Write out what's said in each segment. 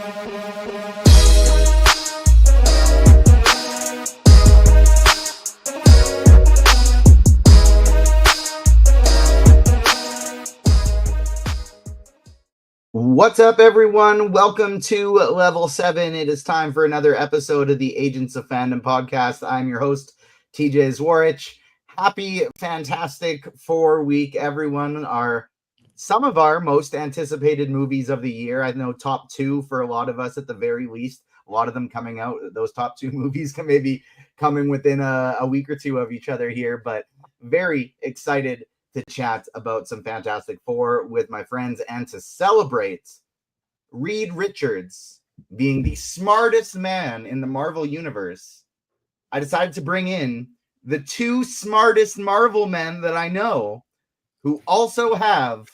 What's up, everyone? Welcome to Level 7. It is time for another episode of the Agents of Fandom podcast. I'm your host, TJ Zwarych. Happy, fantastic 4-week, everyone. Some of our most anticipated movies of the year. I know top 2 for a lot of us at the very least. A lot of them coming out. Those top 2 movies can maybe coming within a week or two of each other here, but very excited to chat about some Fantastic Four with my friends and to celebrate Reed Richards being the smartest man in the Marvel Universe. I decided to bring in the 2 smartest Marvel men that I know who also have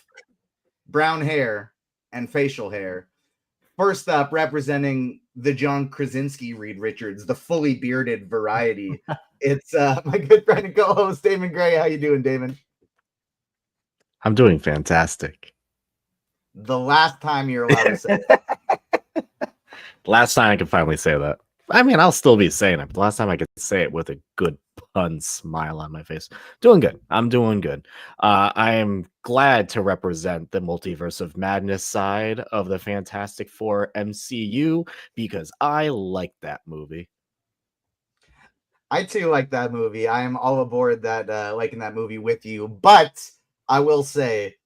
brown hair and facial hair. First up, representing the John Krasinski Reed Richards, the fully bearded variety. It's my good friend and co-host, Damon Gray. How you doing, Damon? I'm doing fantastic. The last time you're allowed to say that. Last time I can finally say that. I mean, I'll still be saying it, but the last time I could say it with a good pun smile on my face. Doing good. I'm doing good. I am glad to represent the Multiverse of Madness side of the Fantastic Four MCU because I like that movie. I too like that movie. I am all aboard that liking that movie with you, but I will say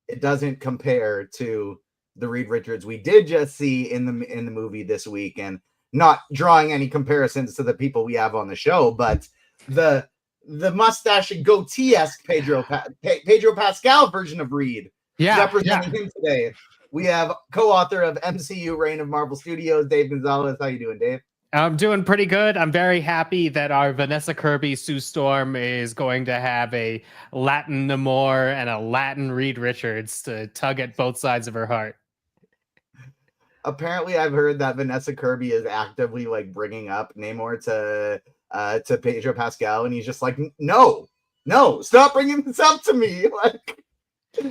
it doesn't compare to the Reed Richards we did just see in the movie this week, and not drawing any comparisons to the people we have on the show, but the mustache and goatee-esque Pedro Pascal version of Reed representing him today. We have co-author of MCU Reign of Marvel Studios, Dave Gonzales. How you doing, Dave? I'm doing pretty good. I'm very happy that our Vanessa Kirby Sue Storm is going to have a Latin Namor and a Latin Reed Richards to tug at both sides of her heart. Apparently, I've heard that Vanessa Kirby is actively bringing up Namor to Pedro Pascal, and he's just like, no, stop bringing this up to me.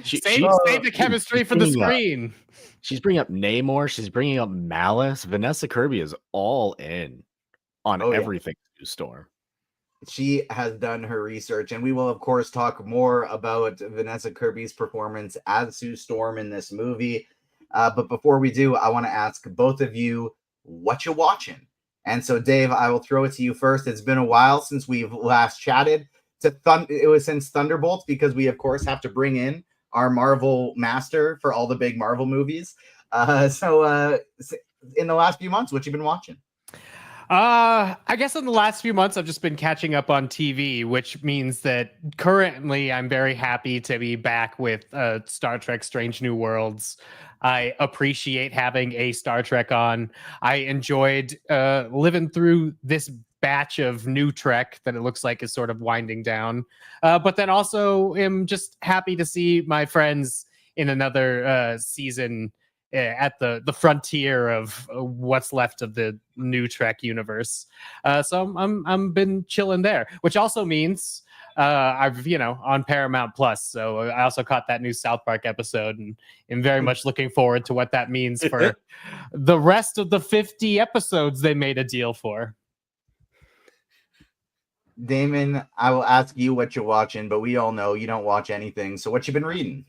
Save the chemistry for the screen. She's bringing up Namor. She's bringing up Malice. Vanessa Kirby is all in on everything Sue Storm. She has done her research, and we will, of course, talk more about Vanessa Kirby's performance as Sue Storm in this movie. But before we do, I want to ask both of you, what you watching? And so, Dave, I will throw it to you first. It's been a while since we've last chatted. It was since Thunderbolts, because we, of course, have to bring in our Marvel master for all the big Marvel movies. So in the last few months, what you been watching? I guess in the last few months, I've just been catching up on TV, which means that currently I'm very happy to be back with Star Trek Strange New Worlds. I appreciate having a Star Trek on. I enjoyed living through this batch of new Trek that it looks like is sort of winding down. But then also am just happy to see my friends in another season at the frontier of what's left of the new Trek universe. So I'm been chilling there, which also means I've on Paramount Plus. So I also caught that new South Park episode and am very much looking forward to what that means for the rest of the 50 episodes they made a deal for. Damon, I will ask you what you're watching, but we all know you don't watch anything. So what you been reading?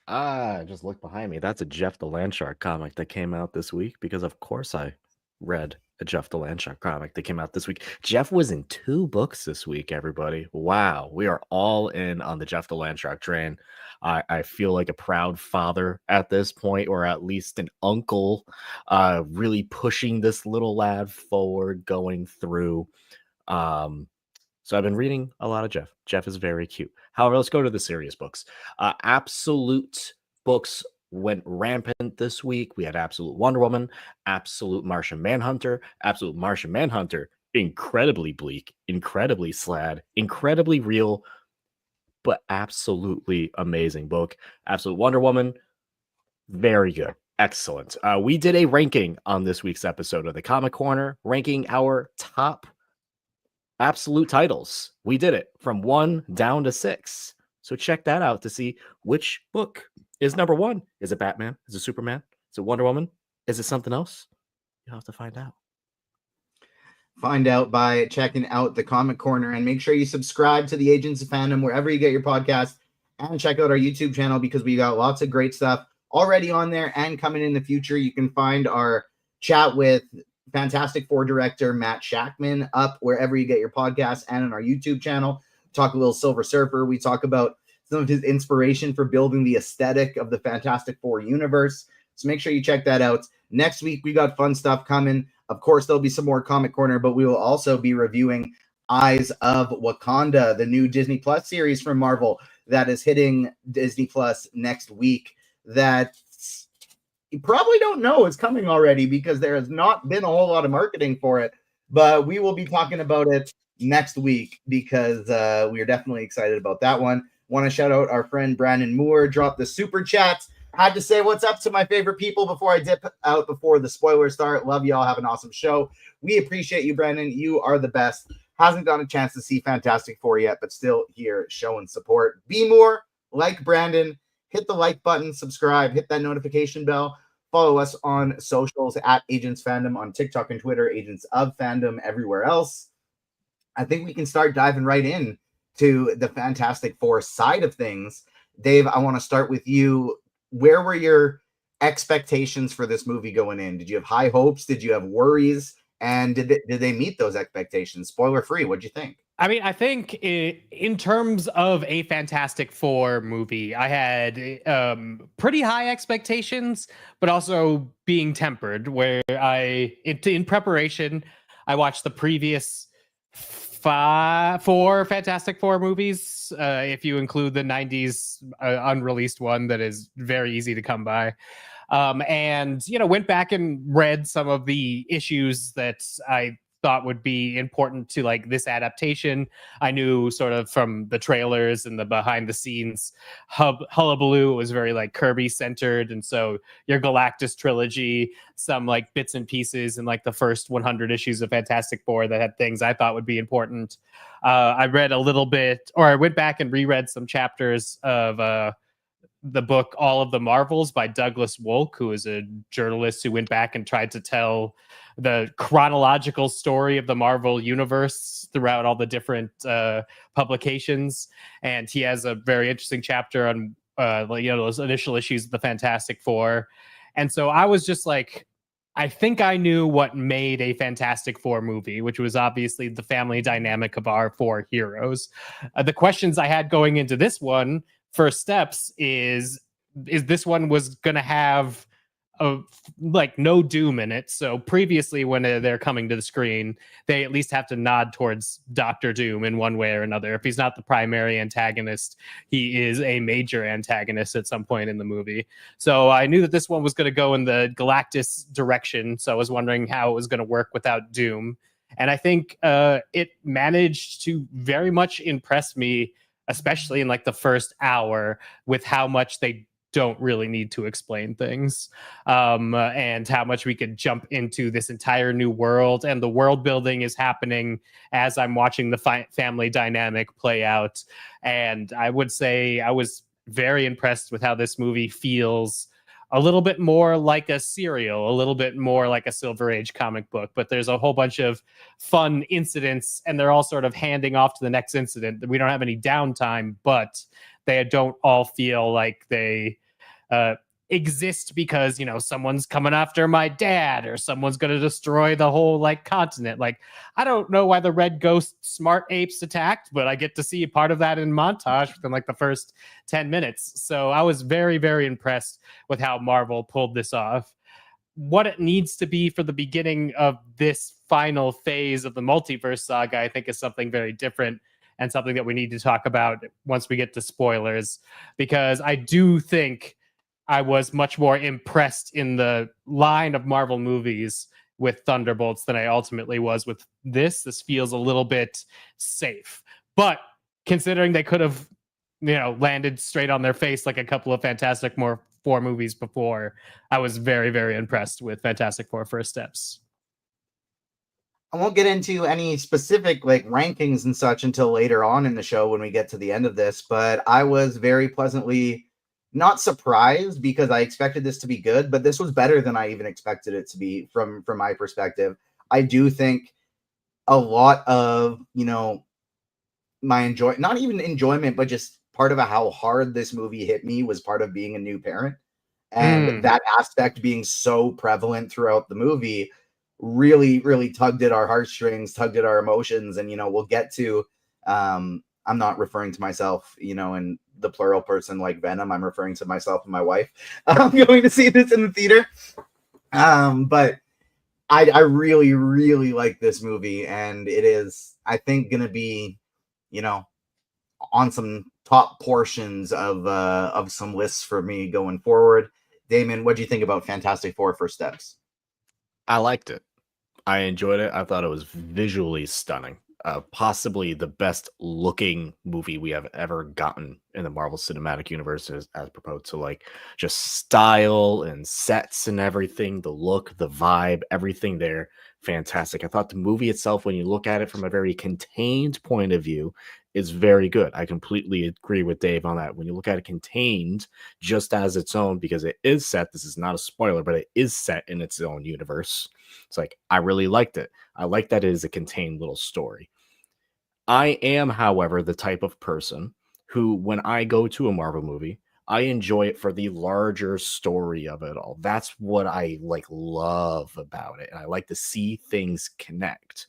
Just look behind me. That's a Jeff the Landshark comic that came out this week because, of course, I read a Jeff the Landshark comic that came out this week. Jeff was in 2 books this week, everybody. Wow. We are all in on the Jeff the Landshark train. I feel like a proud father at this point, or at least an uncle, really pushing this little lad forward, going through. So I've been reading a lot of Jeff. Jeff is very cute. However, let's go to the serious books. Absolute books went rampant this week. We had Absolute Wonder Woman, Absolute Martian Manhunter, Absolute Martian Manhunter, incredibly bleak, incredibly sad, incredibly real, but absolutely amazing book. Absolute Wonder Woman, very good. Excellent. We did a ranking on this week's episode of the Comic Corner, ranking our top absolute titles. We did it from 1 down to 6. So check that out to see which book is number 1. Is it Batman? Is it Superman? Is it Wonder Woman? Is it something else? You'll have to find out. Find out by checking out the Comic Corner, and make sure you subscribe to the Agents of Fandom wherever you get your podcast, and check out our YouTube channel because we got lots of great stuff already on there and coming in the future. You can find our chat with Fantastic Four director Matt Shackman up wherever you get your podcasts and on our YouTube channel. Talk a little Silver Surfer. We talk about some of his inspiration for building the aesthetic of the Fantastic Four universe. So make sure you check that out. Next week, we got fun stuff coming. Of course, there'll be some more Comic Corner, but we will also be reviewing Eyes of Wakanda, the new Disney Plus series from Marvel that is hitting Disney Plus next week. That you probably don't know is coming already because there has not been a whole lot of marketing for it, but we will be talking about it next week because we are definitely excited about that one. Want to shout out our friend Brandon Moore, dropped the super chat. Had to say what's up to my favorite people before I dip out before the spoilers start. Love y'all. Have an awesome show. We appreciate you, Brandon. You are the best. Hasn't gotten a chance to see Fantastic Four yet, but still here showing support. Be more like Brandon. Hit the like button, subscribe, hit that notification bell. Follow us on socials at Agents Fandom on TikTok and Twitter, Agents of Fandom everywhere else. I think we can start diving right in to the Fantastic Four side of things. Dave, I want to start with you. Where were your expectations for this movie going in? Did you have high hopes? Did you have worries? And did they meet those expectations? Spoiler free. What'd you think? I mean, I think in terms of a Fantastic Four movie, I had pretty high expectations, but also being tempered. Where in preparation, I watched the previous four Fantastic Four movies, if you include the 90s unreleased one that is very easy to come by. And, went back and read some of the issues that I thought would be important to like this adaptation. I knew sort of from the trailers and the behind the scenes hullabaloo, it was very like Kirby centered. And so your Galactus trilogy, some like bits and pieces and like the first 100 issues of Fantastic Four that had things I thought would be important. I read a little bit, or I went back and reread some chapters of the book All of the Marvels by Douglas Wolk, who is a journalist who went back and tried to tell the chronological story of the Marvel universe throughout all the different publications. And he has a very interesting chapter on those initial issues of the Fantastic Four. And so I was just like, I think I knew what made a Fantastic Four movie, which was obviously the family dynamic of our four heroes. The questions I had going into this one, first steps, is this one was going to have no Doom in it. So previously when they're coming to the screen, they at least have to nod towards Doctor Doom in one way or another. If he's not the primary antagonist, he is a major antagonist at some point in the movie. So I knew that this one was going to go in the Galactus direction. So I was wondering how it was going to work without Doom. And I think it managed to very much impress me, especially in like the first hour, with how much they don't really need to explain things, and how much we could jump into this entire new world. And the world building is happening as I'm watching the family dynamic play out. And I would say I was very impressed with how this movie feels a little bit more like a serial, a little bit more like a Silver Age comic book, but there's a whole bunch of fun incidents and they're all sort of handing off to the next incident. We don't have any downtime, but they don't all feel like they exist because, someone's coming after my dad or someone's going to destroy the whole like continent. Like, I don't know why the Red Ghost smart apes attacked, but I get to see part of that in montage within like the first 10 minutes. So I was very, very impressed with how Marvel pulled this off. What it needs to be for the beginning of this final phase of the multiverse saga, I think, is something very different and something that we need to talk about once we get to spoilers, because I do think I was much more impressed in the line of Marvel movies with Thunderbolts than I ultimately was with this. This feels a little bit safe, but considering they could have, landed straight on their face like a couple of Fantastic Four movies before, I was very, very impressed with Fantastic Four First Steps. I won't get into any specific like rankings and such until later on in the show when we get to the end of this, but I was very pleasantly not surprised because I expected this to be good, but this was better than I even expected it to be from my perspective. I do think a lot of, my not even enjoyment, but just part of how hard this movie hit me was part of being a new parent. And that aspect being so prevalent throughout the movie really, really tugged at our heartstrings, tugged at our emotions. And, we'll get to, I'm not referring to myself, in the plural person like Venom. I'm referring to myself and my wife. I'm going to see this in the theater. But I really, really like this movie. And it is, I think, going to be, on some top portions of some lists for me going forward. Damon, what do you think about Fantastic Four First Steps? I liked it. I enjoyed it. I thought it was visually stunning. Possibly the best looking movie we have ever gotten in the Marvel Cinematic Universe as proposed to like just style and sets and everything, the look, the vibe, everything there. Fantastic. I thought the movie itself, when you look at it from a very contained point of view, is very good. I completely agree with Dave on that. When you look at it contained just as its own, because it is set, this is not a spoiler, but it is set in its own universe. It's like, I really liked it. I like that it is a contained little story. I am, however, the type of person who, when I go to a Marvel movie, I enjoy it for the larger story of it all. That's what I love about it. And I like to see things connect.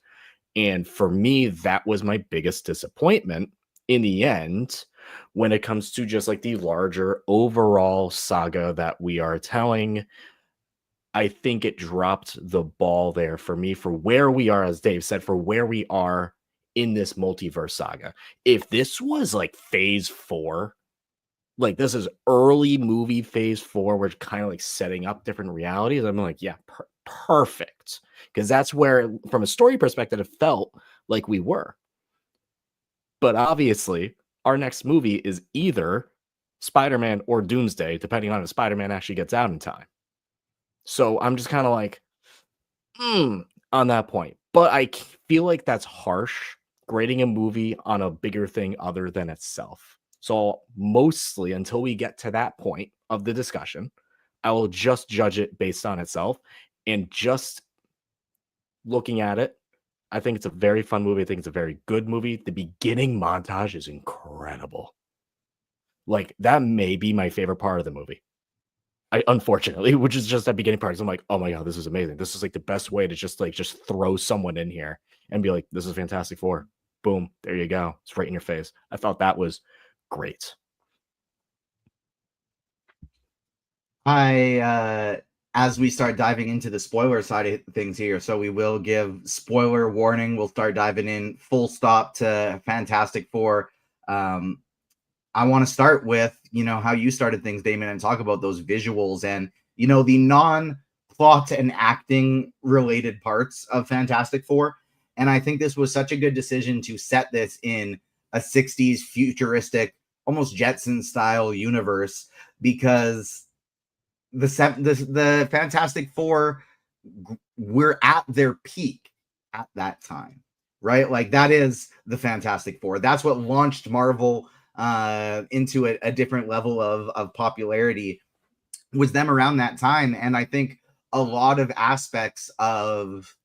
And for me, that was my biggest disappointment in the end when it comes to just like the larger overall saga that we are telling. I think it dropped the ball there for me for where we are, as Dave said, for where we are in this multiverse saga. If this was like phase 4, like this is early movie phase 4, we're kind of like setting up different realities, I'm like, yeah, perfect. Because that's where, from a story perspective, it felt like we were. But obviously, our next movie is either Spider-Man or Doomsday, depending on if Spider-Man actually gets out in time. So I'm just kind of like, on that point. But I feel like that's harsh, grading a movie on a bigger thing other than itself. So mostly until we get to that point of the discussion, I will just judge it based on itself. And just looking at it, I think it's a very fun movie. I think it's a very good movie. The beginning montage is incredible. Like, that may be my favorite part of the movie. Unfortunately, which is just that beginning part. I'm like, oh my god, this is amazing. This is like the best way to just throw someone in here and be like, this is Fantastic Four. Boom, there you go. It's right in your face. I thought that was great. As we start diving into the spoiler side of things here, so we will give spoiler warning. We'll start diving in full stop to Fantastic Four. I want to start with, how you started things, Damon, and talk about those visuals and, the non-plot and acting related parts of Fantastic Four. And I think this was such a good decision to set this in a 60s futuristic, almost Jetson style universe, because the Fantastic Four were at their peak at that time, right? Like, that is the Fantastic Four. That's what launched Marvel into a different level of popularity, was them around that time. And I think a lot of aspects of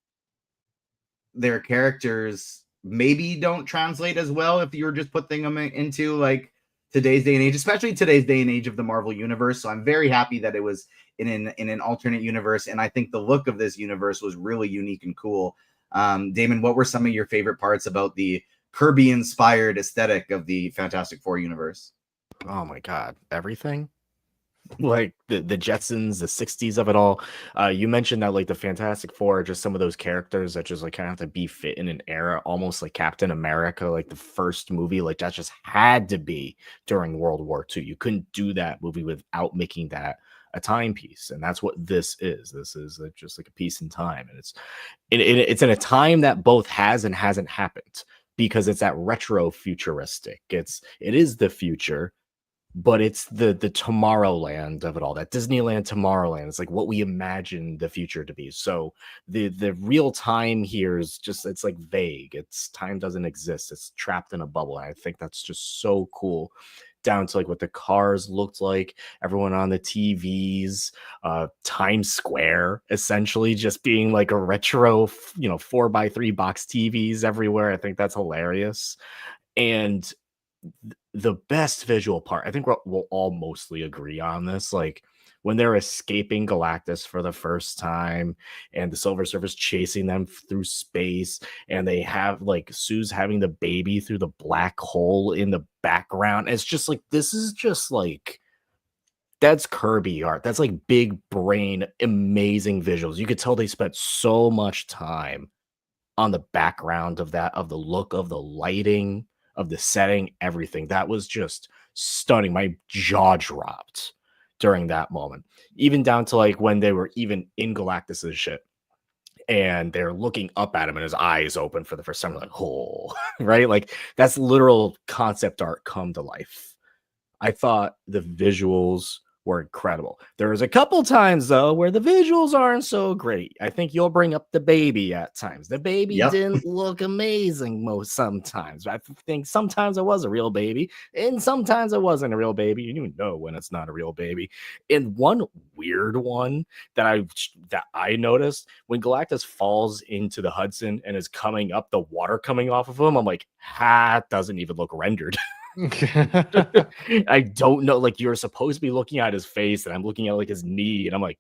their characters maybe don't translate as well if you were just putting them into like today's day and age, especially today's day and age of the Marvel universe. So I'm very happy that it was in an alternate universe, and I think the look of this universe was really unique and cool. Damon, what were some of your favorite parts about the Kirby inspired aesthetic of the Fantastic Four universe? Oh my god, everything. Like the Jetsons, the 60s of it all. You mentioned that like the Fantastic Four are just some of those characters that just like kind of have to be fit in an era, almost like Captain America, like the first movie, like that just had to be during World War II. You couldn't do that movie without making that a timepiece, and that's what this is. This is just like a piece in time, and it's in a time that both has and hasn't happened, because it's that retro futuristic. It is the future, but it's the Tomorrowland of it all, that Disneyland Tomorrowland. It's like what we imagine the future to be. So the real time here is just, it's like vague. It's time doesn't exist. It's trapped in a bubble. And I think that's just so cool down to like what the cars looked like, everyone on the TVs, Times Square essentially just being like a retro, 4x3 box TVs everywhere. I think that's hilarious. And the best visual part, I think we'll all mostly agree on this, like when they're escaping Galactus for the first time and the Silver Surfer's chasing them through space, and they have like Sue's having the baby through the black hole in the background. It's just like, this is just like, that's Kirby art. That's like big brain, amazing visuals. You could tell they spent so much time on the background of that, of the look, of the lighting, of the setting, everything. That was just stunning. My jaw dropped during that moment, even down to like when they were even in Galactus's ship and they're looking up at him and his eyes open for the first time, like, oh, right? Like that's literal concept art come to life. I thought the visuals were incredible. There was a couple times though where the visuals aren't so great. I think you'll bring up the baby at times. The baby didn't look amazing sometimes. I think sometimes it was a real baby and sometimes it wasn't a real baby. You even know when it's not a real baby. And one weird one that I noticed, when Galactus falls into the Hudson and is coming up, the water coming off of him, I'm like, it doesn't even look rendered. I don't know, like you're supposed to be looking at his face and I'm looking at like his knee and I'm like,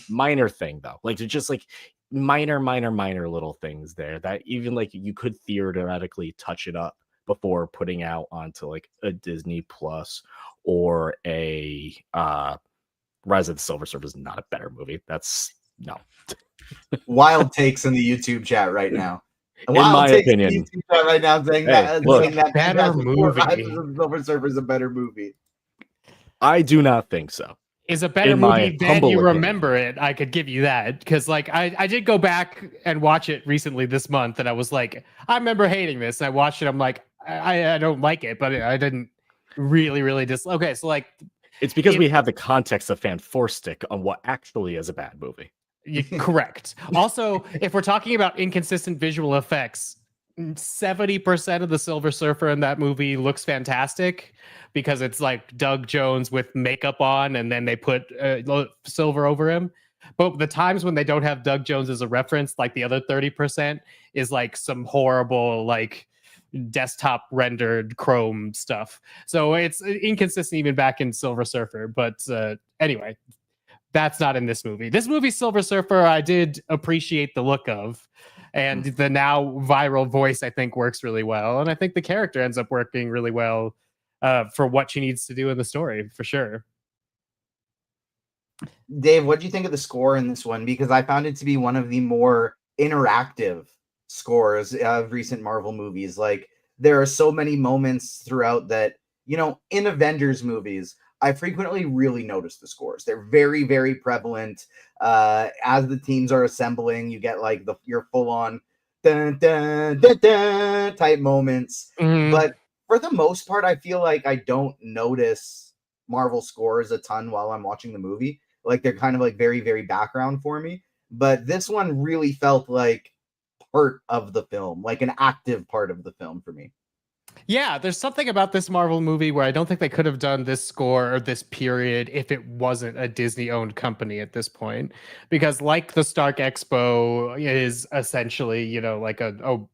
minor thing though, like it's just like minor little things there that even like you could theoretically touch it up before putting out onto like a Disney Plus or a Rise of the Silver Surfer is not a better movie. That's no. Wild takes in the YouTube chat right now. In my opinion, right now saying that better movie. Silver Surfer is a better movie. I do not think so. Is a better movie than you remember it. I could give you that because, like, I did go back and watch it recently this month, and I was like, I remember hating this. And I watched it. I'm like, I don't like it, but I didn't really dislike. Okay, so like, it's because we have the context of Fan Four Stick on what actually is a bad movie. Correct. Also, if we're talking about inconsistent visual effects, 70% of the Silver Surfer in that movie looks fantastic because it's like Doug Jones with makeup on and then they put silver over him. But the times when they don't have Doug Jones as a reference, like the other 30% is like some horrible like desktop rendered chrome stuff. So it's inconsistent even back in Silver Surfer. But anyway, that's not in this movie. This movie, Silver Surfer, I did appreciate the look of. And the now viral voice, I think, works really well. And I think the character ends up working really well for what she needs to do in the story, for sure. Dave, what do you think of the score in this one? Because I found it to be one of the more interactive scores of recent Marvel movies. Like, there are so many moments throughout that, you know, in Avengers movies, I frequently really notice the scores. They're very, very prevalent. As the teams are assembling, you get like your full-on dun, dun, dun, dun, type moments. Mm-hmm. But for the most part, I feel like I don't notice Marvel scores a ton while I'm watching the movie. Like they're kind of like very, very background for me. But this one really felt like part of the film, like an active part of the film for me. Yeah, there's something about this Marvel movie where I don't think they could have done this score or this period if it wasn't a Disney-owned company at this point. Because like the Stark Expo is essentially, you know, like a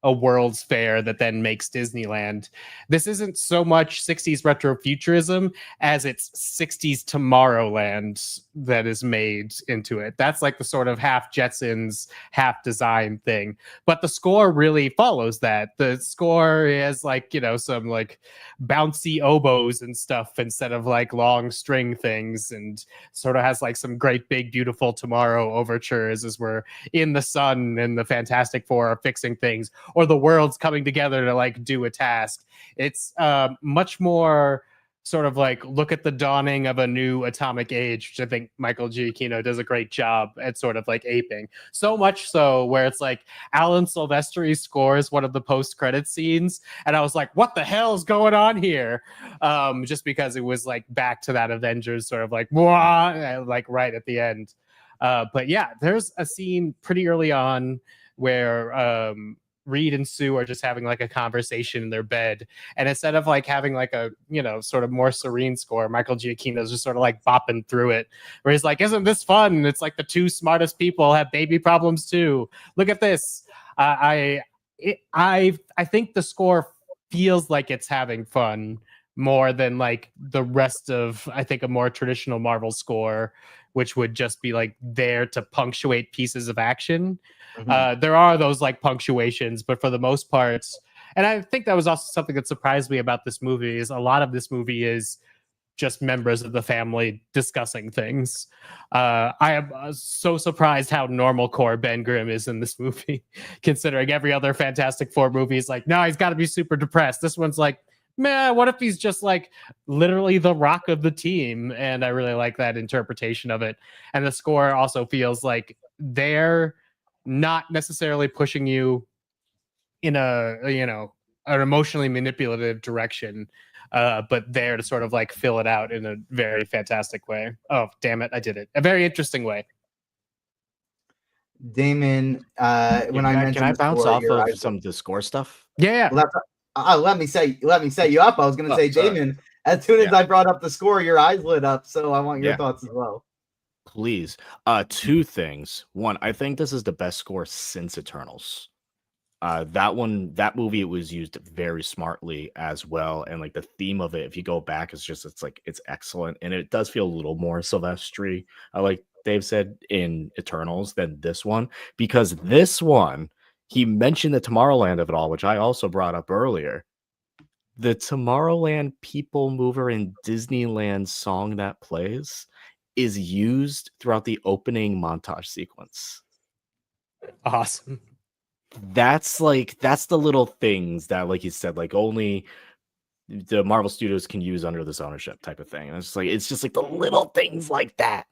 World's Fair that then makes Disneyland. This isn't so much 60s retrofuturism as it's 60s Tomorrowland that is made into it. That's like the sort of half Jetsons, half design thing. But the score really follows that. The score has like, you know, some like bouncy oboes and stuff instead of like long string things, and sort of has like some great big beautiful tomorrow overtures as we're in the sun and the Fantastic Four are fixing things, or the world's coming together to like do a task. It's much more sort of like look at the dawning of a new atomic age, which I think Michael Giacchino does a great job at sort of like aping. So much so where it's like Alan Silvestri scores one of the post-credit scenes, and I was like, what the hell is going on here? Just because it was like back to that Avengers sort of like, wah, like right at the end. But yeah, there's a scene pretty early on where Reed and Sue are just having like a conversation in their bed, and instead of like having like a sort of more serene score, Michael Giacchino's just sort of like bopping through it, where he's like, "Isn't this fun? It's like the two smartest people have baby problems too. Look at this." I think the score feels like it's having fun more than like the rest of, I think, a more traditional Marvel score, which would just be like there to punctuate pieces of action. There are those like punctuations, but for the most part, and I think that was also something that surprised me about this movie, is a lot of this movie is just members of the family discussing things. I am so surprised how normal core Ben Grimm is in this movie, considering every other Fantastic Four movie is like, no, he's got to be super depressed. This one's like, man, what if he's just like literally the rock of the team? And I really like that interpretation of it. And the score also feels like they're not necessarily pushing you in an emotionally manipulative direction, but there to sort of like fill it out in a very fantastic way. Oh, damn it, I did it. A very interesting way. Damon, when I mentioned can I bounce score, off of some of the score stuff? Yeah. Let me set you up. I was going to say, sorry. Damon, as soon as I brought up the score, your eyes lit up. So I want your thoughts as well. Please. Two things. One, I think this is the best score since Eternals. That movie, it was used very smartly as well, and like the theme of it, if you go back, it's excellent, and it does feel a little more Silvestri, like Dave said, in Eternals than this one, because this one, he mentioned the Tomorrowland of it all, which I also brought up earlier. The Tomorrowland People Mover in Disneyland song that plays is used throughout the opening montage sequence. Awesome. That's the little things that, like you said, like only the Marvel Studios can use under this ownership type of thing. And it's just like the little things like that.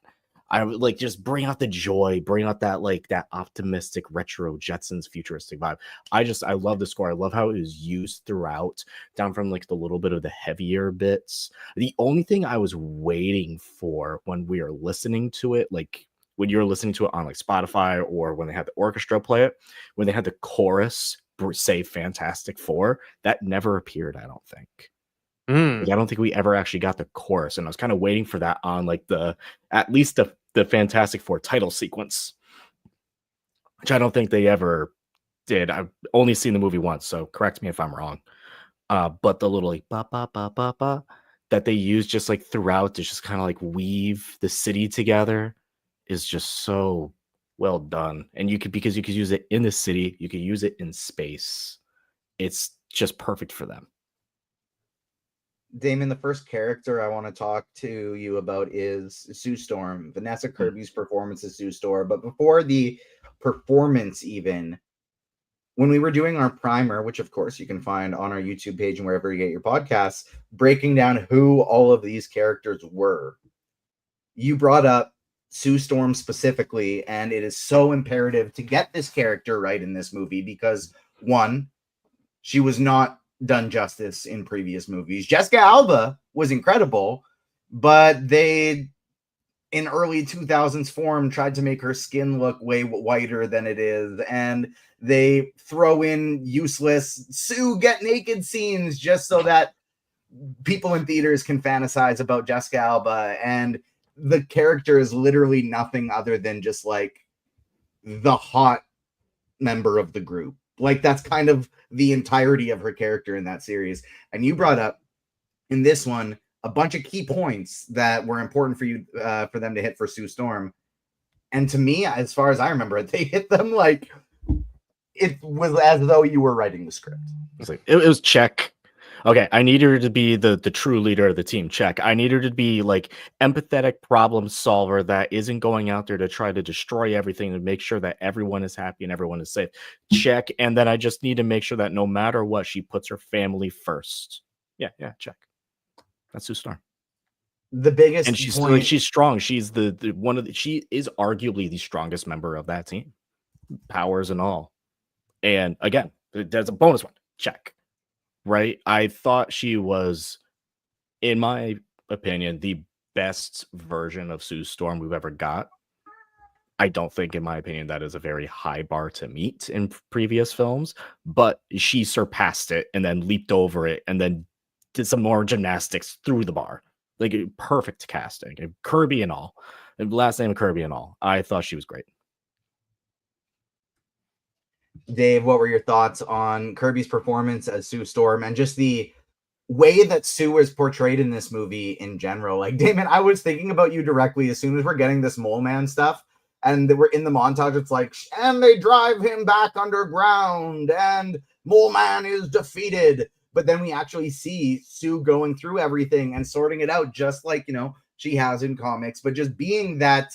I would like just bring out the joy, bring out that like that optimistic retro Jetsons futuristic vibe. I love the score. I love how it was used throughout, down from like the little bit of the heavier bits. The only thing I was waiting for when we are listening to it, like when you're listening to it on like Spotify, or when they had the orchestra play it, when they had the chorus say Fantastic Four, that never appeared, I don't think. Like, I don't think we ever actually got the chorus, and I was kind of waiting for that on like at least the Fantastic Four title sequence, which I don't think they ever did. I've only seen the movie once, so correct me if I'm wrong. But the little like ba ba ba ba ba that they use just like throughout to just kind of like weave the city together is just so well done. And because you could use it in the city, you could use it in space. It's just perfect for them. Damon, the first character I want to talk to you about is Sue Storm, Vanessa Kirby's performance as Sue Storm. But before the performance, even when we were doing our primer, which of course you can find on our YouTube page and wherever you get your podcasts, breaking down who all of these characters were, you brought up Sue Storm specifically, and it is so imperative to get this character right in this movie because, one, she was not done justice in previous movies. Jessica Alba was incredible, but they, in early 2000s form, tried to make her skin look way whiter than it is, and they throw in useless Sue get naked scenes just so that people in theaters can fantasize about Jessica Alba, and the character is literally nothing other than just like the hot member of the group. Like, that's kind of the entirety of her character in that series. And you brought up in this one a bunch of key points that were important for you, for them to hit for Sue Storm. And to me, as far as I remember, they hit them like it was as though you were writing the script. It was check. Okay, I need her to be the true leader of the team. Check. I need her to be like empathetic problem solver that isn't going out there to try to destroy everything and make sure that everyone is happy and everyone is safe. Check. And then I just need to make sure that no matter what, she puts her family first. Yeah, check. That's Sue Storm. The biggest and she's point... like, she's strong. She's she is arguably the strongest member of that team, powers and all. And again, there's a bonus one. Check. Right? I thought she was, in my opinion, the best version of Sue Storm we've ever got. I don't think, in my opinion, that is a very high bar to meet in previous films, but she surpassed it and then leaped over it and then did some more gymnastics through the bar. Like perfect casting. Kirby and all. Last name Kirby and all. I thought she was great. Dave, what were your thoughts on Kirby's performance as Sue Storm and just the way that Sue is portrayed in this movie in general? Like, Damon, I was thinking about you directly as soon as we're getting this Mole Man stuff. And we're in the montage, it's like, and they drive him back underground, and Mole Man is defeated. But then we actually see Sue going through everything and sorting it out, just like, she has in comics, but just being that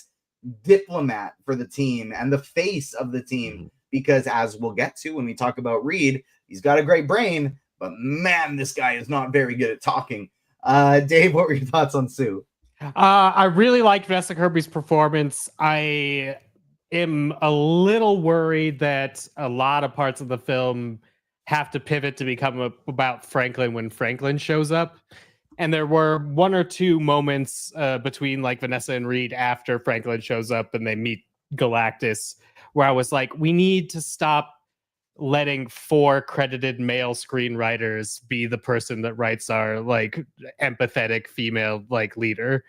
diplomat for the team and the face of the team. Because as we'll get to when we talk about Reed, he's got a great brain, but man, this guy is not very good at talking. Dave, what were your thoughts on Sue? I really liked Vanessa Kirby's performance. I am a little worried that a lot of parts of the film have to pivot to become about Franklin when Franklin shows up. And there were one or two moments between like Vanessa and Reed after Franklin shows up and they meet Galactus, where I was like, we need to stop letting 4 credited male screenwriters be the person that writes our like empathetic female like leader.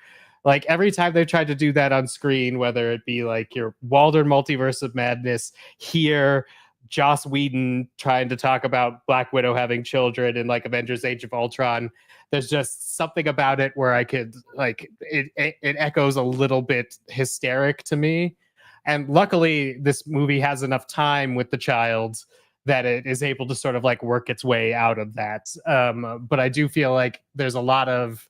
Like every time they tried to do that on screen, whether it be like your Waldron Multiverse of Madness, here Joss Whedon trying to talk about Black Widow having children in like Avengers Age of Ultron, there's just something about it where I could like it echoes a little bit hysteric to me. And luckily, this movie has enough time with the child that it is able to sort of like work its way out of that. But I do feel like there's a lot of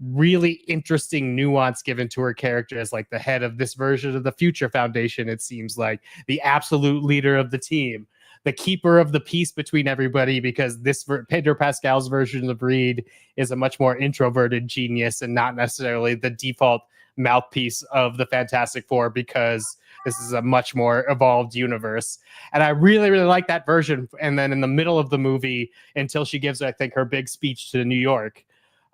really interesting nuance given to her character as like the head of this version of the Future Foundation. It seems like the absolute leader of the team, the keeper of the peace between everybody, because this Pedro Pascal's version of Reed is a much more introverted genius and not necessarily the default mouthpiece of the Fantastic Four, because this is a much more evolved universe. And I really, really like that version. And then in the middle of the movie, until she gives, I think, her big speech to New York,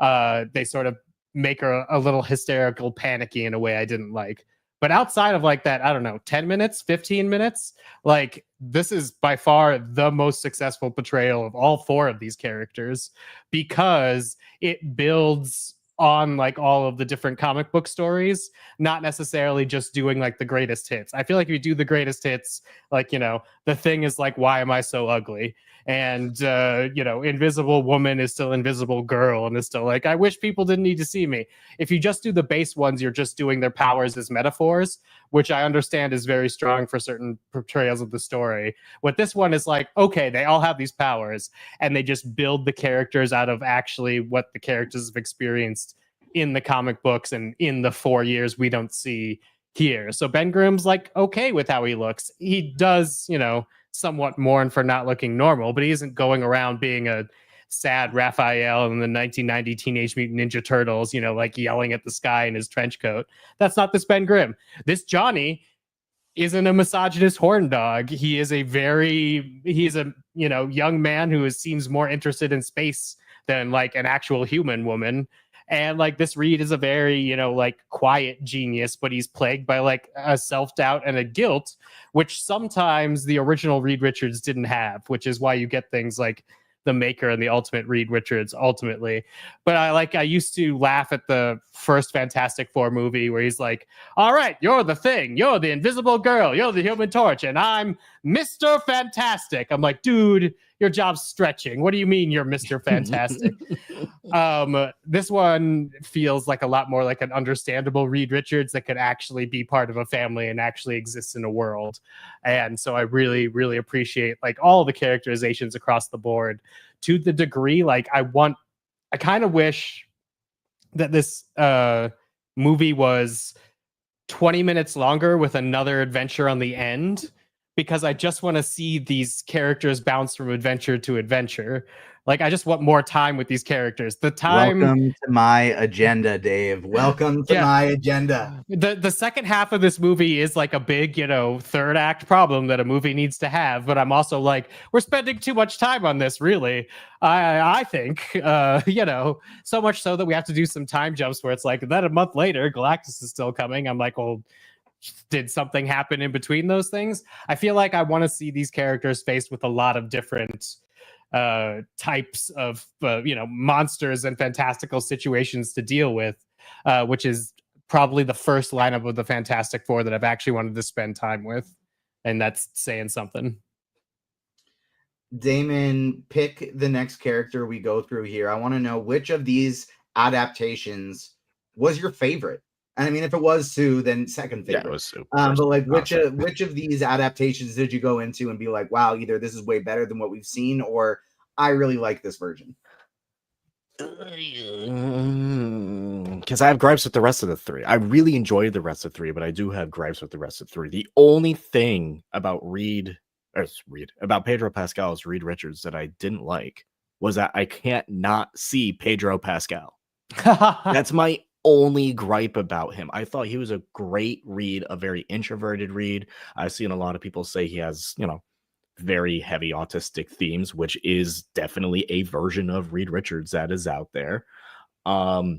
they sort of make her a little hysterical, panicky in a way I didn't like. But outside of like that, I don't know, 10 minutes, 15 minutes, like this is by far the most successful portrayal of all 4 of these characters, because it builds on like all of the different comic book stories, not necessarily just doing like the greatest hits. I feel like if you do the greatest hits, like, the Thing is like, why am I so ugly? And, Invisible Woman is still Invisible Girl and is still like, I wish people didn't need to see me. If you just do the base ones, you're just doing their powers as metaphors, which I understand is very strong for certain portrayals of the story. What this one is like, okay, they all have these powers and they just build the characters out of actually what the characters have experienced in the comic books and in the 4 years we don't see here. So Ben Grimm's like okay with how he looks. He does, somewhat mourn for not looking normal, but he isn't going around being a sad Raphael in the 1990 Teenage Mutant Ninja Turtles, like yelling at the sky in his trench coat. That's not this Ben Grimm. This Johnny isn't a misogynist horn dog. He is a young man who seems more interested in space than like an actual human woman. And like this Reed is a very, quiet genius, but he's plagued by like a self-doubt and a guilt, which sometimes the original Reed Richards didn't have, which is why you get things like the Maker and the Ultimate Reed Richards ultimately. But I used to laugh at the first Fantastic Four movie where he's like, all right, you're the Thing, you're the Invisible Girl, you're the Human Torch, and I'm Mr. Fantastic. I'm like, dude, your job's stretching. What do you mean you're Mr. Fantastic? This one feels like a lot more like an understandable Reed Richards that could actually be part of a family and actually exist in a world. And so I really, really appreciate like all the characterizations across the board, to the degree like I kind of wish that this movie was 20 minutes longer with another adventure on the end, because I just want to see these characters bounce from adventure to adventure. Like, I just want more time with these characters. Welcome to my agenda, Dave. Welcome to my agenda. The second half of this movie is like a big, third act problem that a movie needs to have. But I'm also like, we're spending too much time on this, really. I think, so much so that we have to do some time jumps where it's like, then a month later, Galactus is still coming. I'm like, well, did something happen in between those things? I feel like I want to see these characters faced with a lot of different types of monsters and fantastical situations to deal with, which is probably the first lineup of the Fantastic Four that I've actually wanted to spend time with, and that's saying something. Damon, pick the next character we go through here. I want to know which of these adaptations was your favorite. And I mean, if it was Sue, then second favorite. Yeah, it was Sue. But like, which of these adaptations did you go into and be like, wow, either this is way better than what we've seen, or I really like this version? Because I have gripes with the rest of the three. I really enjoyed the rest of three, but I do have gripes with the rest of three. The only thing about Pedro Pascal's Reed Richards that I didn't like was that I can't not see Pedro Pascal. That's my only gripe about him. I thought he was a great Reed, a very introverted Reed. I've seen a lot of people say he has, very heavy autistic themes, which is definitely a version of Reed Richards that is out there. I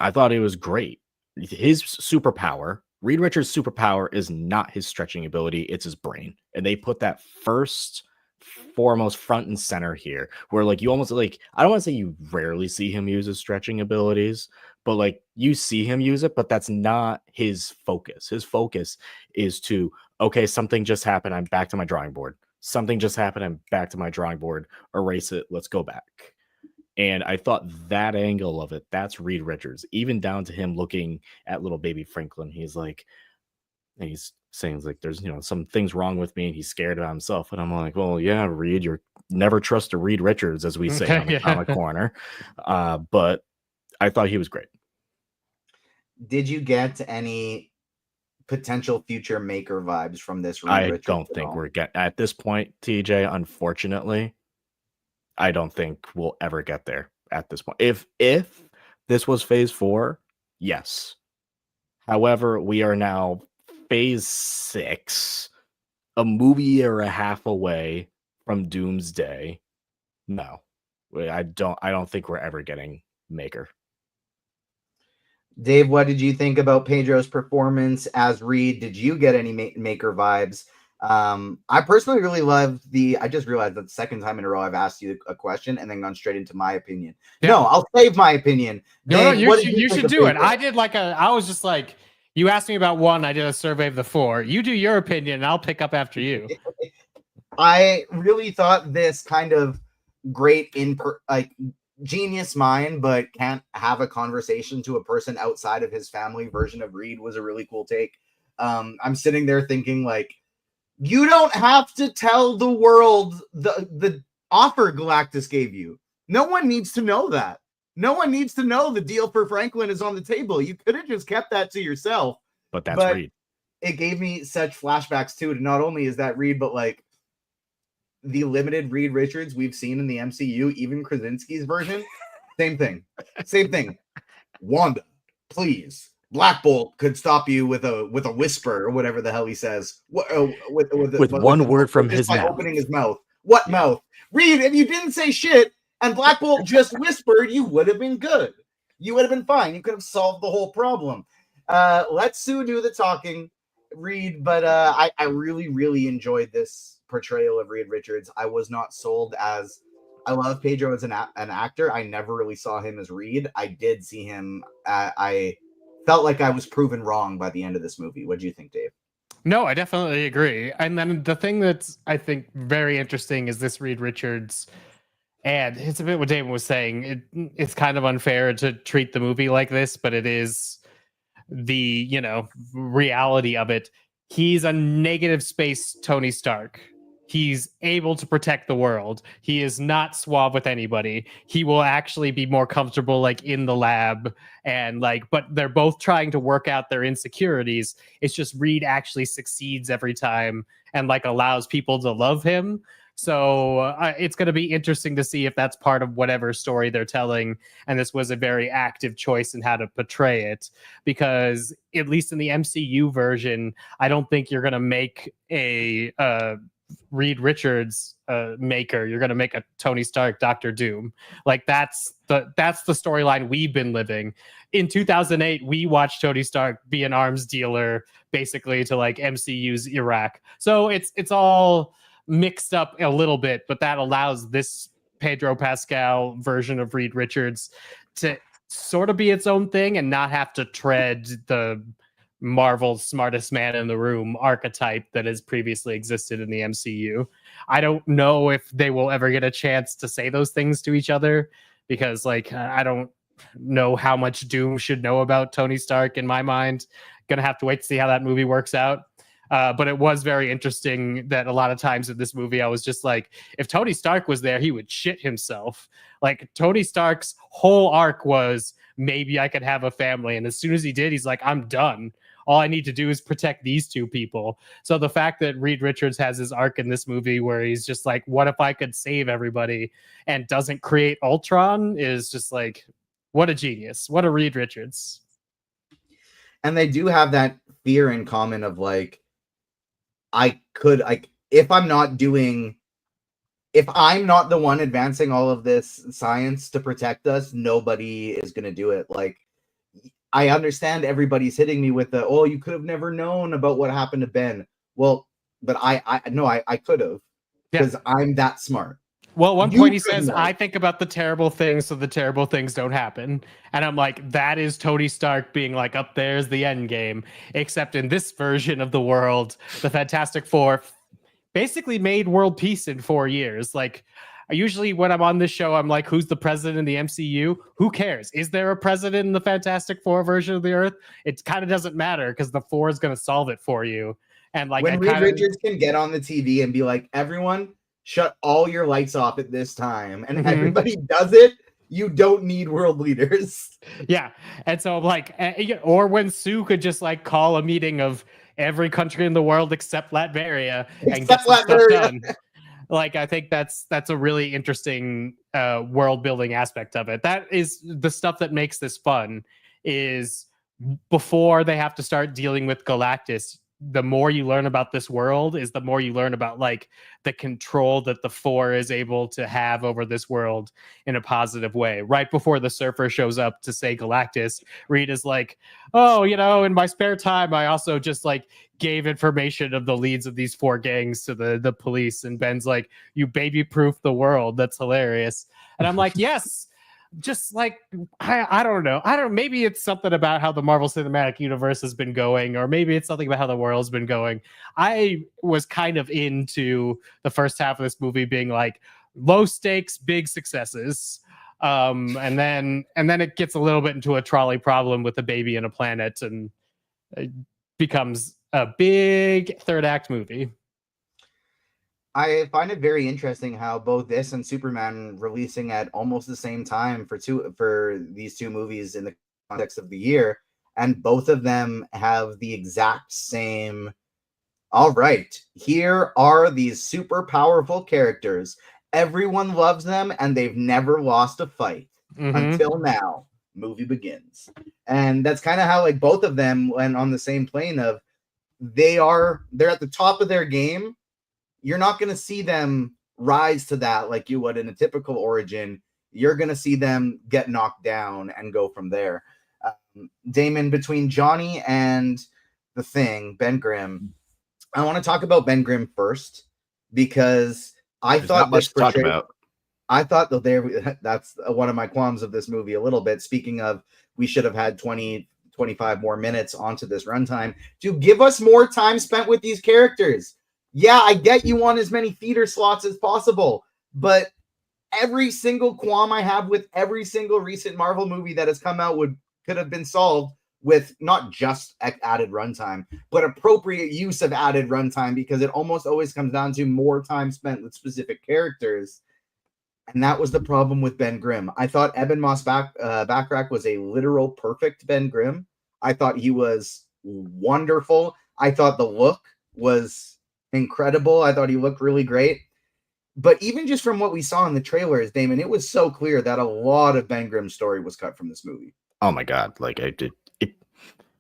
thought it was great. His superpower, Reed Richards' superpower, is not his stretching ability, it's his brain. And they put that foremost front and center here, where you almost I don't want to say you rarely see him use his stretching abilities, but you see him use it, but that's not his focus. His focus is to, okay, something just happened, I'm back to my drawing board. Something just happened, I'm back to my drawing board. Erase it, let's go back. And I thought that angle of it, that's Reed Richards. Even down to him looking at little baby Franklin, he's saying there's some things wrong with me, and he's scared about himself. And I'm like, well, yeah, Reed, you're never trust a Reed Richards, as we say on the comic corner. But I thought he was great. Did you get any potential future Maker vibes from this Reed I Richards don't think we're getting at this point, TJ. Unfortunately, I don't think we'll ever get there at this point. If this was phase 4, yes. However, we are now phase 6, a movie or a half away from Doomsday. No, I don't think we're ever getting Maker. Dave, what did you think about Pedro's performance as Reed? Did you get any Maker vibes? I personally really loved I just realized that the second time in a row I've asked you a question and then gone straight into my opinion. Yeah. No, I'll save my opinion. No, you should do it. I was just like, you asked me about one, I did a survey of the 4. You do your opinion, and I'll pick up after you. I really thought this kind of great genius mind, but can't have a conversation to a person outside of his family version of Reed was a really cool take. I'm sitting there thinking you don't have to tell the world the offer Galactus gave you. No one needs to know that. No one needs to know the deal for Franklin is on the table. You could have just kept that to yourself. But that's Reed. It gave me such flashbacks too. To not only is that Reed, but the limited Reed Richards we've seen in the MCU, even Krasinski's version, same thing. Wanda, please. Black Bolt could stop you with a whisper or whatever the hell he says. With one word from his mouth. Opening his mouth. What mouth? Reed, if you didn't say shit and Black Bolt just whispered, you would have been good. You would have been fine. You could have solved the whole problem. Let Sue do the talking, Reed, but I really, really enjoyed this portrayal of Reed Richards. I was not sold as... I love Pedro as an actor. I never really saw him as Reed. I did see him... I felt like I was proven wrong by the end of this movie. What do you think, Dave? No, I definitely agree. And then the thing that's, I think, very interesting is this Reed Richards... And it's a bit what Damon was saying. It's kind of unfair to treat the movie like this, but it is the, reality of it. He's a negative space Tony Stark. He's able to protect the world. He is not suave with anybody. He will actually be more comfortable in the lab and but they're both trying to work out their insecurities. It's just Reed actually succeeds every time and allows people to love him. So it's going to be interesting to see if that's part of whatever story they're telling. And this was a very active choice in how to portray it, because at least in the MCU version, I don't think you're going to make a Reed Richards maker, you're going to make a Tony Stark Doctor Doom. Like that's the storyline we've been living. In 2008, we watched Tony Stark be an arms dealer basically to like MCU's Iraq. So it's all mixed up a little bit, but that allows this Pedro Pascal version of Reed Richards to sort of be its own thing and not have to tread the Marvel's smartest man in the room archetype that has previously existed in the MCU. I don't know if they will ever get a chance to say those things to each other, because like I don't know how much Doom should know about Tony Stark in my mind. Gonna have to wait to see how that movie works out. But it was very interesting that a lot of times in this movie, I was just like, if Tony Stark was there, he would shit himself. Like Tony Stark's whole arc was, maybe I could have a family. And as soon as he did, he's like, I'm done. All I need to do is protect these two people. So the fact that Reed Richards has his arc in this movie where he's just like, what if I could save everybody, and doesn't create Ultron, is just like, what a genius. What a Reed Richards. And they do have that fear in common of like, if I'm not the one advancing all of this science to protect us, nobody is going to do it. Like, I understand everybody's hitting me with the, oh, you could have never known about what happened to Ben. Well, but I could have, because I'm that smart. Well, at one point he says, I think about the terrible things so the terrible things don't happen. And I'm like, that is Tony Stark being like, up there's the end game. Except in this version of the world, the Fantastic Four basically made world peace in 4 years. Like, usually when I'm on this show, I'm like, who's the president in the MCU? Who cares? Is there a president in the Fantastic Four version of the Earth? It kind of doesn't matter, because the Four is going to solve it for you. And like, when Reed Richards can get on the TV and be like, everyone, shut all your lights off at this time, and everybody does it, you don't need world leaders. Yeah. And so like, or when Sue could just like call a meeting of every country in the world except Latveria and get some stuff done. Like, I think that's a really interesting world building aspect of it. That is the stuff that makes this fun, is before they have to start dealing with Galactus, the more you learn about this world is the more you learn about like the control that the Four is able to have over this world in a positive way. Right before the Surfer shows up to say Galactus, Reed is like, oh, in my spare time, I also just like gave information of the leads of these 4 gangs to the police. And Ben's like, you baby-proof the world. That's hilarious. And I'm like, yes. Just like, I don't know. Maybe it's something about how the Marvel Cinematic Universe has been going, or maybe it's something about how the world's been going. I was kind of into the first half of this movie being like low stakes, big successes. And then it gets a little bit into a trolley problem with a baby and a planet, and it becomes a big third act movie. I find it very interesting how both this and Superman releasing at almost the same time for these two movies in the context of the year, and both of them have the exact same, all right, here are these super powerful characters. Everyone loves them, and they've never lost a fight until now. Movie begins. And that's kind of how like both of them went on the same plane of they're at the top of their game. You're not going to see them rise to that like you would in a typical origin. You're going to see them get knocked down and go from there. Damon, between Johnny and the Thing, Ben Grimm, I want to talk about Ben Grimm first, because I thought this portrayal, I thought that that's one of my qualms of this movie a little bit. Speaking of, we should have had 20-25 more minutes onto this runtime to give us more time spent with these characters. Yeah, I get you want as many theater slots as possible, but every single qualm I have with every single recent Marvel movie that has come out could have been solved with not just added runtime, but appropriate use of added runtime, because it almost always comes down to more time spent with specific characters. And that was the problem with Ben Grimm. I thought Ebon Moss-Bachrach was a literal perfect Ben Grimm. I thought he was wonderful. I thought the look was incredible. I thought he looked really great. But even just from what we saw in the trailers, Damon, it was so clear that a lot of Ben Grimm's story was cut from this movie. Oh my God. Like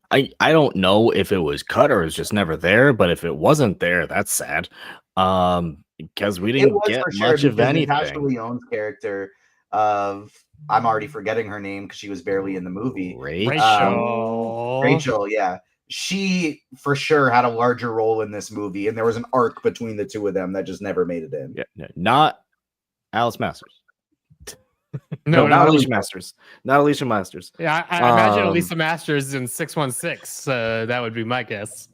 I don't know if it was cut or it was just never there, but if it wasn't there, that's sad. Because we It didn't was get for sure much of because Natasha anything. Lyonne's character of I'm already forgetting her name because she was barely in the movie. Rachel, yeah. She for sure had a larger role in this movie, and there was an arc between the two of them that just never made it in. Yeah, no, not Alice Masters. No, not Alicia Masters. Not Alicia Masters. Yeah, I imagine Alicia Masters in 616. That would be my guess.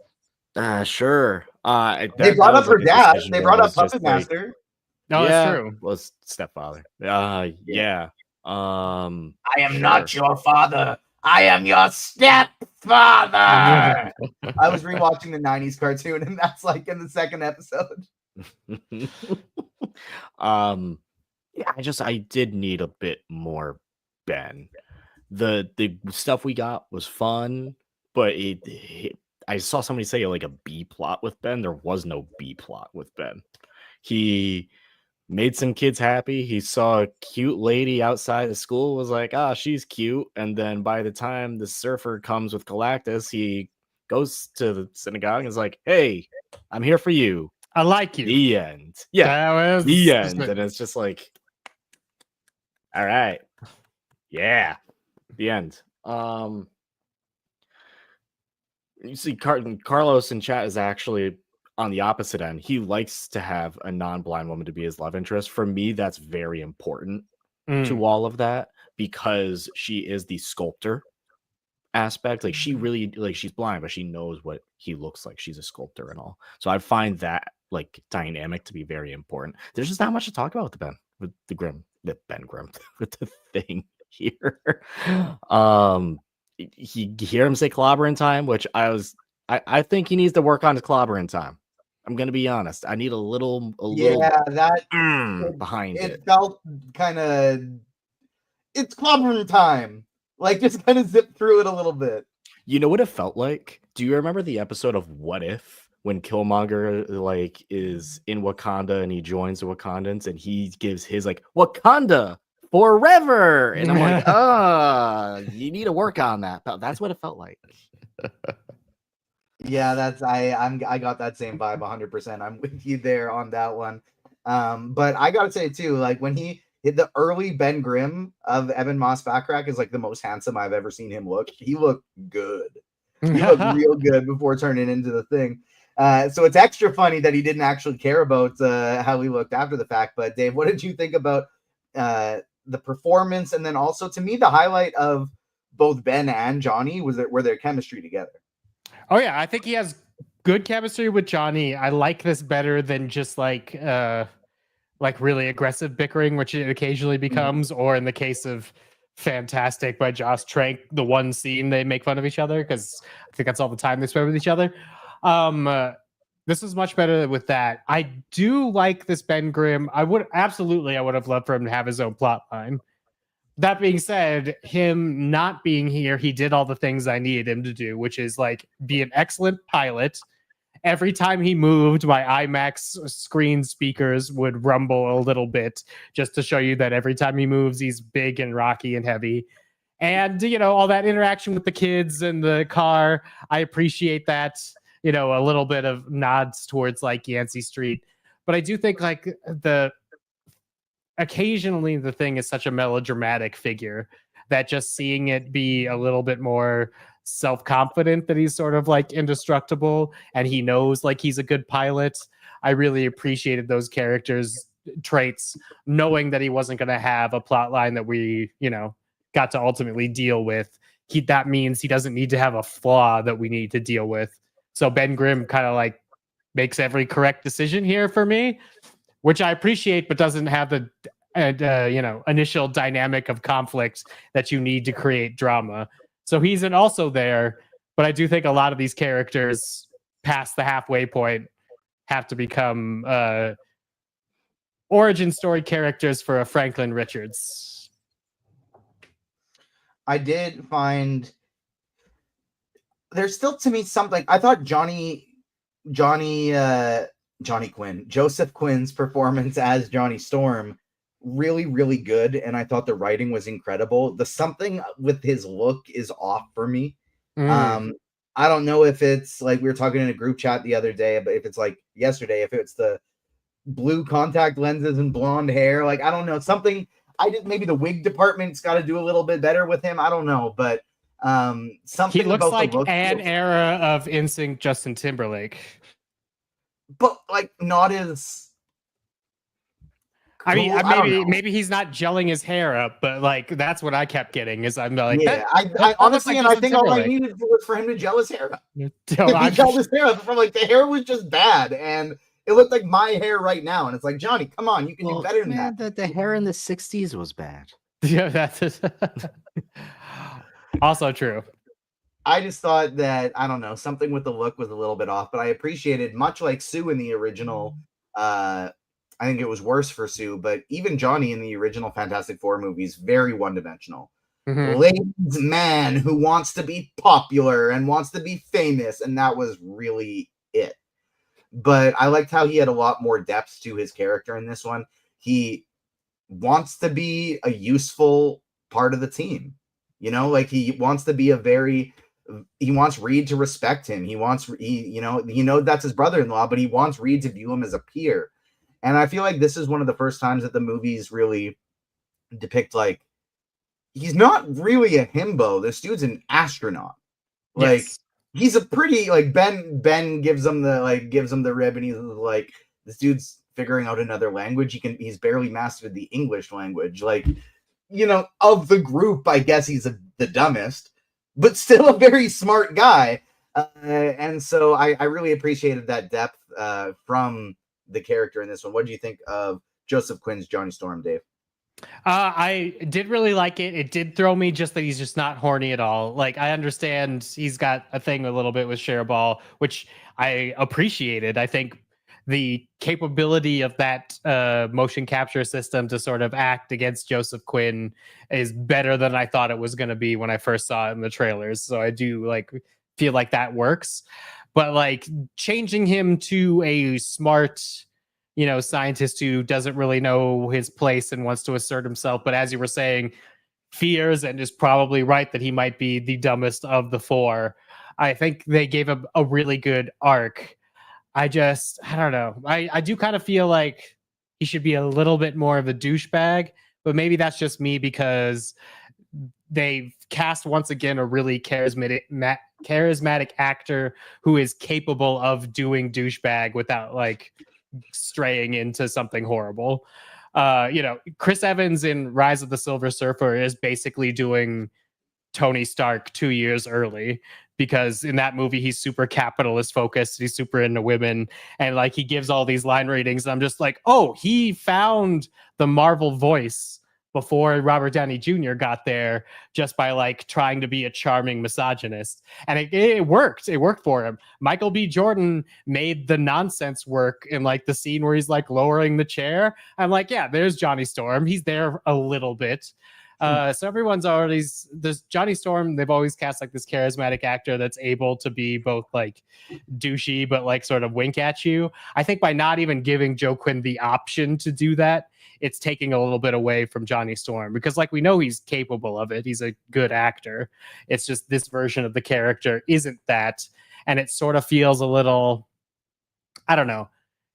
Sure. They brought up her dad. They brought up Puppet Master. No, that's true. Was stepfather. Yeah. I am not your father. I am your stepfather. I was rewatching the 90s cartoon, and that's like in the second episode. I did need a bit more Ben. The stuff we got was fun, but I saw somebody say like a B plot with Ben. There was no B plot with Ben. He made some kids happy. He saw a cute lady outside the school, was like, she's cute. And then by the time the surfer comes with Galactus, he goes to the synagogue and is like, hey, I'm here for you. I like you. The end. Yeah. That was the end. And it's just like, all right. Yeah. The end. You see Carlos in chat is actually on the opposite end. He likes to have a non-blind woman to be his love interest. For me, that's very important to all of that because she is the sculptor aspect. Like she really, like she's blind, but she knows what he looks like. She's a sculptor and all. So I find that like dynamic to be very important. There's just not much to talk about with the Grimm, with the thing here. He hear him say clobbering time, which I think he needs to work on his clobbering time. I'm gonna be honest. I need a little behind it. It felt kind of it's clobbering time. Like just kind of zip through it a little bit. You know what it felt like? Do you remember the episode of What If when Killmonger like is in Wakanda and he joins the Wakandans and he gives his like Wakanda forever, and I'm like, you need to work on that. That's what it felt like. Yeah, I got that same vibe 100%. I'm with you there on that one. But I gotta say too, like when he hit the early Ben Grimm of Ebon Moss-Bachrach is like the most handsome I've ever seen him look. He looked good. He looked real good before turning into the thing. So it's extra funny that he didn't actually care about how he looked after the fact. But Dave, what did you think about the performance? And then also to me, the highlight of both Ben and Johnny were their chemistry together. Oh yeah, I think he has good chemistry with Johnny. I like this better than just like really aggressive bickering, which it occasionally becomes, or in the case of Fantastic by Josh Trank, the one scene they make fun of each other, because I think that's all the time they spend with each other. This is much better with that. I do like this Ben Grimm. I would have loved for him to have his own plot line. That being said, him not being here, he did all the things I needed him to do, which is like be an excellent pilot. Every time he moved, my IMAX screen speakers would rumble a little bit just to show you that every time he moves, he's big and rocky and heavy. And, all that interaction with the kids and the car, I appreciate that. A little bit of nods towards like Yancey Street. But I do think like occasionally the thing is such a melodramatic figure that just seeing it be a little bit more self-confident that he's sort of like indestructible and he knows like he's a good pilot. I really appreciated those characters' traits, knowing that he wasn't going to have a plot line that we, got to ultimately deal with. That means he doesn't need to have a flaw that we need to deal with. So Ben Grimm kind of like makes every correct decision here for me, which I appreciate, but doesn't have the initial dynamic of conflict that you need to create drama. So he's also there, but I do think a lot of these characters past the halfway point have to become origin story characters for a Franklin Richards. I did find there's still to me something. I thought Johnny Quinn, Joseph Quinn's performance as Johnny Storm, really, really good. And I thought the writing was incredible. The something with his look is off for me. I don't know if it's like we were talking in a group chat the other day, but if it's like yesterday, if it's the blue contact lenses and blonde hair, like I don't know, something. I did maybe the wig department's got to do a little bit better with him. I don't know, but something He looks about like the look, an era of NSYNC Justin Timberlake. but like not as. I mean, cool. I don't know. maybe he's not gelling his hair up, but like that's what I kept getting. Is I'm like, Yeah, that I honestly, like and I Justin think all I Timberlake. needed was for him to gel his hair up. So If he I'm gelled his hair up, from like the hair was just bad, and it looked like my hair right now. And it's like, Johnny, come on, you can do better than that. The hair in the 60s was bad. yeah, that's also true. I just thought that, I don't know, something with the look was a little bit off, but I appreciated, much like Sue in the original, I think it was worse for Sue, but even Johnny in the original Fantastic Four movies, very one-dimensional. Mhm. Ladies' man who wants to be popular and wants to be famous, and that was really it. But I liked how he had a lot more depth to his character in this one. He wants to be a useful part of the team. You know, like he wants to be he wants Reed to respect him. He that's his brother-in-law, but he wants Reed to view him as a peer. And I feel like this is one of the first times that the movies really depict, like, he's not really a himbo. This dude's an astronaut. Like, Yes. he's a pretty, like, Ben gives him the rib, and he's like, this dude's figuring out another language. He's barely mastered the English language. Like, you know, of the group, I guess he's the dumbest, but still a very smart guy. And so I really appreciated that depth from the character in this one. What do you think of Joseph Quinn's Johnny Storm, Dave? I did really like it. It did throw me just that he's just not horny at all. Like, I understand he's got a thing a little bit with Shalla-Bal, which I appreciated. I think the capability of that motion capture system to sort of act against Joseph Quinn is better than I thought it was going to be when I first saw it in the trailers. So I do feel like that works. But like changing him to a smart, scientist who doesn't really know his place and wants to assert himself, but as you were saying, fears and is probably right that he might be the dumbest of the four. I think they gave him a really good arc. I don't know. I do kind of feel like he should be a little bit more of a douchebag, but maybe that's just me because they've cast once again a really charismatic actor who is capable of doing douchebag without straying into something horrible. Chris Evans in Rise of the Silver Surfer is basically doing Tony Stark 2 years early, because in that movie he's super capitalist focused, he's super into women, and he gives all these line readings, and I'm just like, oh, he found the Marvel voice before Robert Downey Jr. got there, just by trying to be a charming misogynist. And it worked. It worked for him. Michael B. Jordan made the nonsense work in the scene where he's lowering the chair. I'm like, yeah, there's Johnny Storm. He's there a little bit. So everyone's already, this Johnny Storm, they've always cast this charismatic actor that's able to be both douchey, but sort of wink at you. I think by not even giving Joe Quinn the option to do that, it's taking a little bit away from Johnny Storm, because we know he's capable of it. He's a good actor. It's just this version of the character isn't that. And it sort of feels a little, I don't know,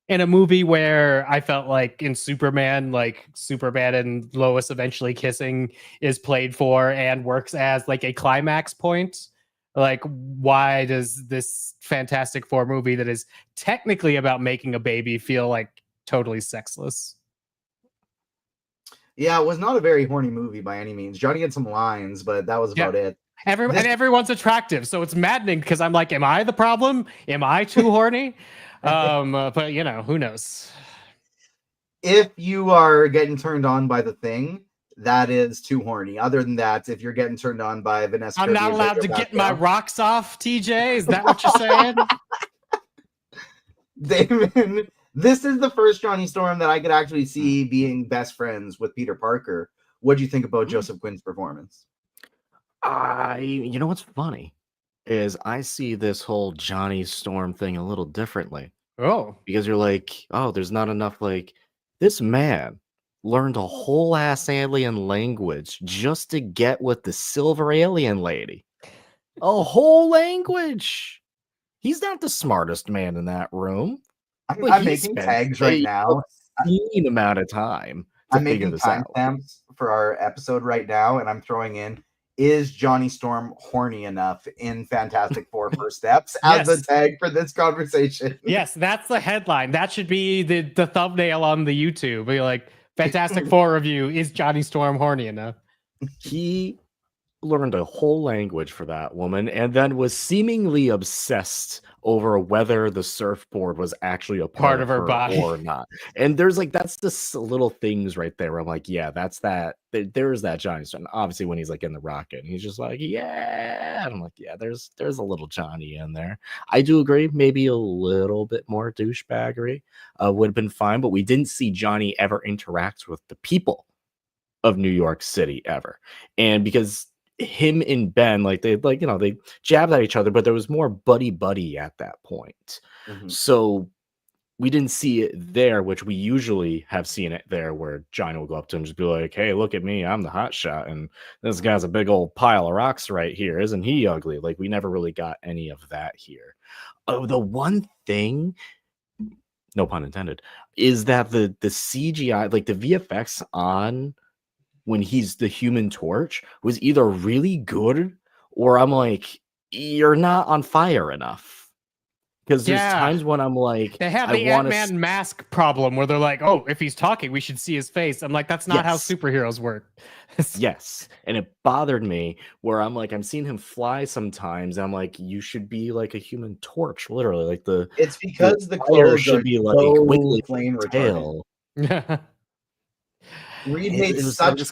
in a movie where I felt in Superman, Superman and Lois eventually kissing is played for and works as a climax point. Why does this Fantastic Four movie that is technically about making a baby feel totally sexless? Yeah, it was not a very horny movie by any means. Johnny had some lines, but that was about it. And everyone's attractive, so it's maddening because I'm like, am I the problem? Am I too horny? But who knows? If you are getting turned on by the Thing, that is too horny. Other than that, if you're getting turned on by Vanessa, I'm not allowed to get my rocks off, TJ. Is that what you're saying? Damon, this is the first Johnny Storm that I could actually see being best friends with Peter Parker. What do you think about Joseph Quinn's performance? You know what's funny is I see this whole Johnny Storm thing a little differently. Oh, because you're there's not enough. This man learned a whole ass alien language just to get with the silver alien lady. A whole language. He's not the smartest man in that room. But I'm he making spent tags right a now. obscene amount of time to I'm figure making this out. timestamps for our episode right now, and I'm throwing in, is Johnny Storm horny enough in Fantastic Four First Steps as the Yes. tag for this conversation? Yes, that's the headline. That should be the thumbnail on the YouTube. Be like, Fantastic Four review, is Johnny Storm horny enough? He learned a whole language for that woman and then was seemingly obsessed over whether the surfboard was actually a part of her body or not. And there's like, that's just little things right there where I'm like, yeah, that's that. There's that Johnny Storm. Obviously, when he's like in the rocket, he's just like, yeah. And I'm like, yeah, there's a little Johnny in there. I do agree. Maybe a little bit more douchebaggery would have been fine, but we didn't see Johnny ever interact with the people of New York City ever. And because him and Ben, they jabbed at each other, but there was more buddy at that point. Mhm. So we didn't see it there, which we usually have seen it there, where Johnny will go up to him and just be like, hey, look at me, I'm the hot shot, and this guy's a big old pile of rocks right here, isn't he ugly? Like, we never really got any of that here. Oh, the one thing, no pun intended, is that the CGI, like the VFX on when he's the Human Torch, was either really good or I'm like, you're not on fire enough. Because there's times when I'm like, they have the Ant-Man mask problem where they're like, oh, if he's talking, we should see his face. I'm like, that's not how superheroes work. Yes. And it bothered me where I'm like, I'm seeing him fly sometimes. And I'm like, you should be like a Human Torch, literally. Like it's because the clothes should be like wiggly flame tail. Reed made such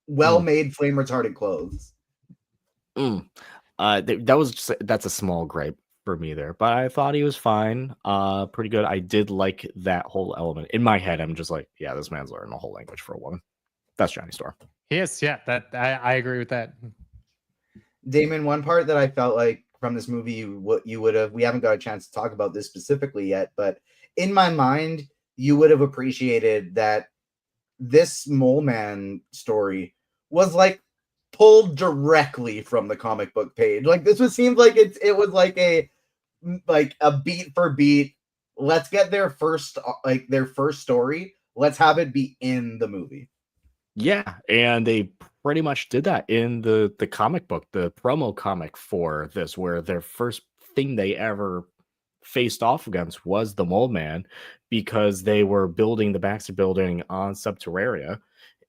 well-made flame retardant clothes. That's a small gripe for me there, but I thought he was fine. Pretty good. I did like that whole element. In my head, I'm just like, yeah, this man's learning a whole language for a woman. That's Johnny Storm. Yes, yeah, that I agree with that. Damon, one part that I felt like from this movie, we haven't got a chance to talk about this specifically yet, but in my mind, you would have appreciated that this Mole Man story was like pulled directly from the comic book page. Like this seemed like it was like a beat for beat. Let's get their first story. Let's have it be in the movie. Yeah, and they pretty much did that in the comic book, the promo comic for this, where their first thing they ever faced off against was the Mole Man, because they were building the Baxter building on Subterraria,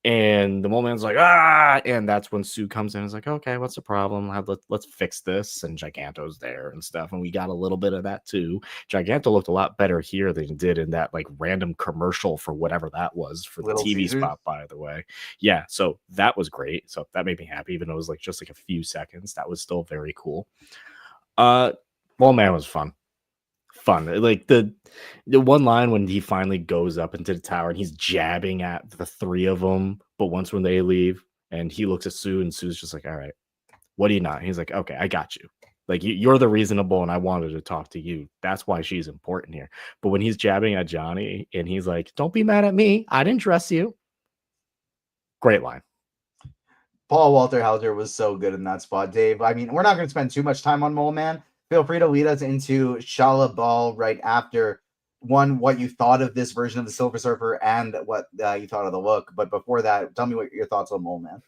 and the Mole Man's like, and that's when Sue comes in and is like, okay, what's the problem? Let's fix this. And Giganto's there and stuff, and we got a little bit of that too. Giganto looked a lot better here than he did in that like random commercial for whatever that was for the TV spot, by the way. Yeah, so that was great. So that made me happy, even though it was like just like a few seconds. That was still very cool. Mole Man was fun. Like the one line when he finally goes up into the tower and he's jabbing at the three of them, but once when they leave and he looks at Sue and Sue's just like, all right, what do you not? He's like, okay, I got you. Like you're the reasonable and I wanted to talk to you. That's why she's important here. But when he's jabbing at Johnny and he's like, don't be mad at me, I didn't dress you. Great line. Paul Walter Hauser was so good in that spot, Dave. I mean, we're not going to spend too much time on Mole Man. Feel free to lead us into Shalla-Bal right after. One, what you thought of this version of the Silver Surfer and what you thought of the look. But before that, tell me what your thoughts on Mole Man.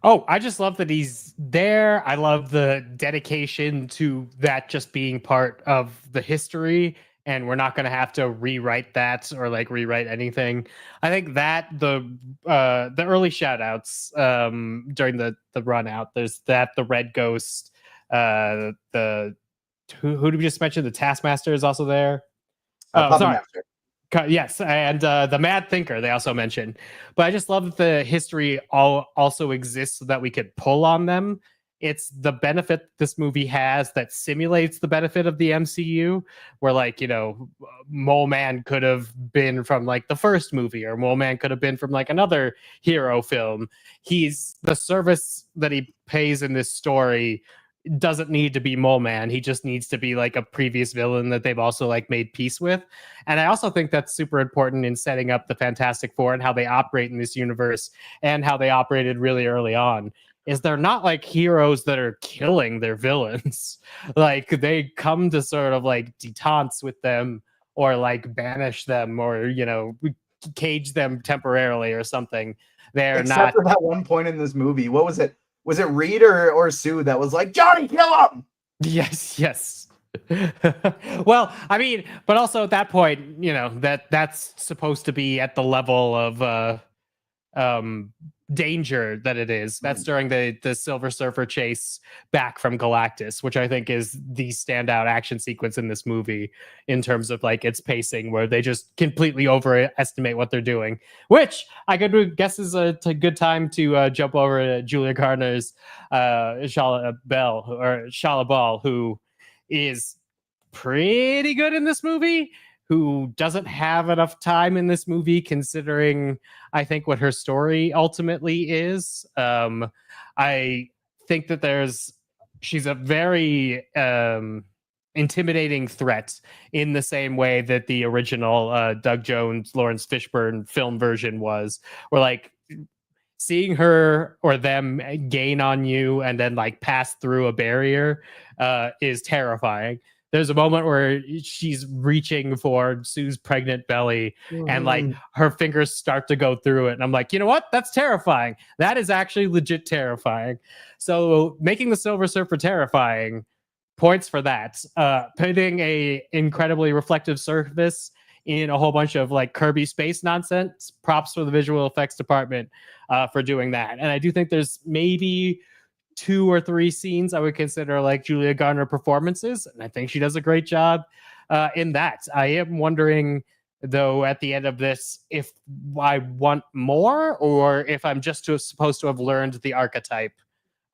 Oh, I just love that he's there. I love the dedication to that just being part of the history, and we're not going to have to rewrite that or like rewrite anything. I think that the early shout outs during the run out, there's that the Red Ghost, who did we just mention? The Taskmaster is also there. Sorry. Master. Yes, and the Mad Thinker they also mentioned. But I just love that the history also exists so that we could pull on them. It's the benefit this movie has that simulates the benefit of the MCU, where like, you know, Mole Man could have been from like the first movie, or Mole Man could have been from like another hero film. He's the service that he pays in this story doesn't need to be Mole Man. He just needs to be like a previous villain that they've also like made peace with. And I also think that's super important in setting up the Fantastic Four and how they operate in this universe and how they operated really early on. is they're not like heroes that are killing their villains. Like they come to sort of like detente with them or like banish them or, you know, cage them temporarily or something. They're Except not for that one point in this movie. What was it? Was it Reed or Sue that was like, Johnny, kill him? Yes. Well, I mean, but also at that point, you know, that's supposed to be at the level of danger that it is. That's during the Silver Surfer chase back from Galactus, which I think is the standout action sequence in this movie in terms of like its pacing, where they just completely overestimate what they're doing, which I could guess is a good time to jump over to Julia Garner's Shalla-Bal, who is pretty good in this movie, who doesn't have enough time in this movie considering I think what her story ultimately is. I think that she's a very intimidating threat in the same way that the original Doug Jones, Lawrence Fishburne film version was, where like seeing her or them gain on you and then like pass through a barrier is terrifying. There's a moment where she's reaching for Sue's pregnant belly and like her fingers start to go through it. And I'm like, you know what? That's terrifying. That is actually legit terrifying. So making the Silver Surfer terrifying, points for that. Putting a incredibly reflective surface in a whole bunch of like Kirby space nonsense, props for the visual effects department for doing that. And I do think there's maybe 2 or 3 scenes I would consider like Julia Garner performances, and I think she does a great job in that. I am wondering, though, at the end of this, if I want more or if I'm just supposed to have learned the archetype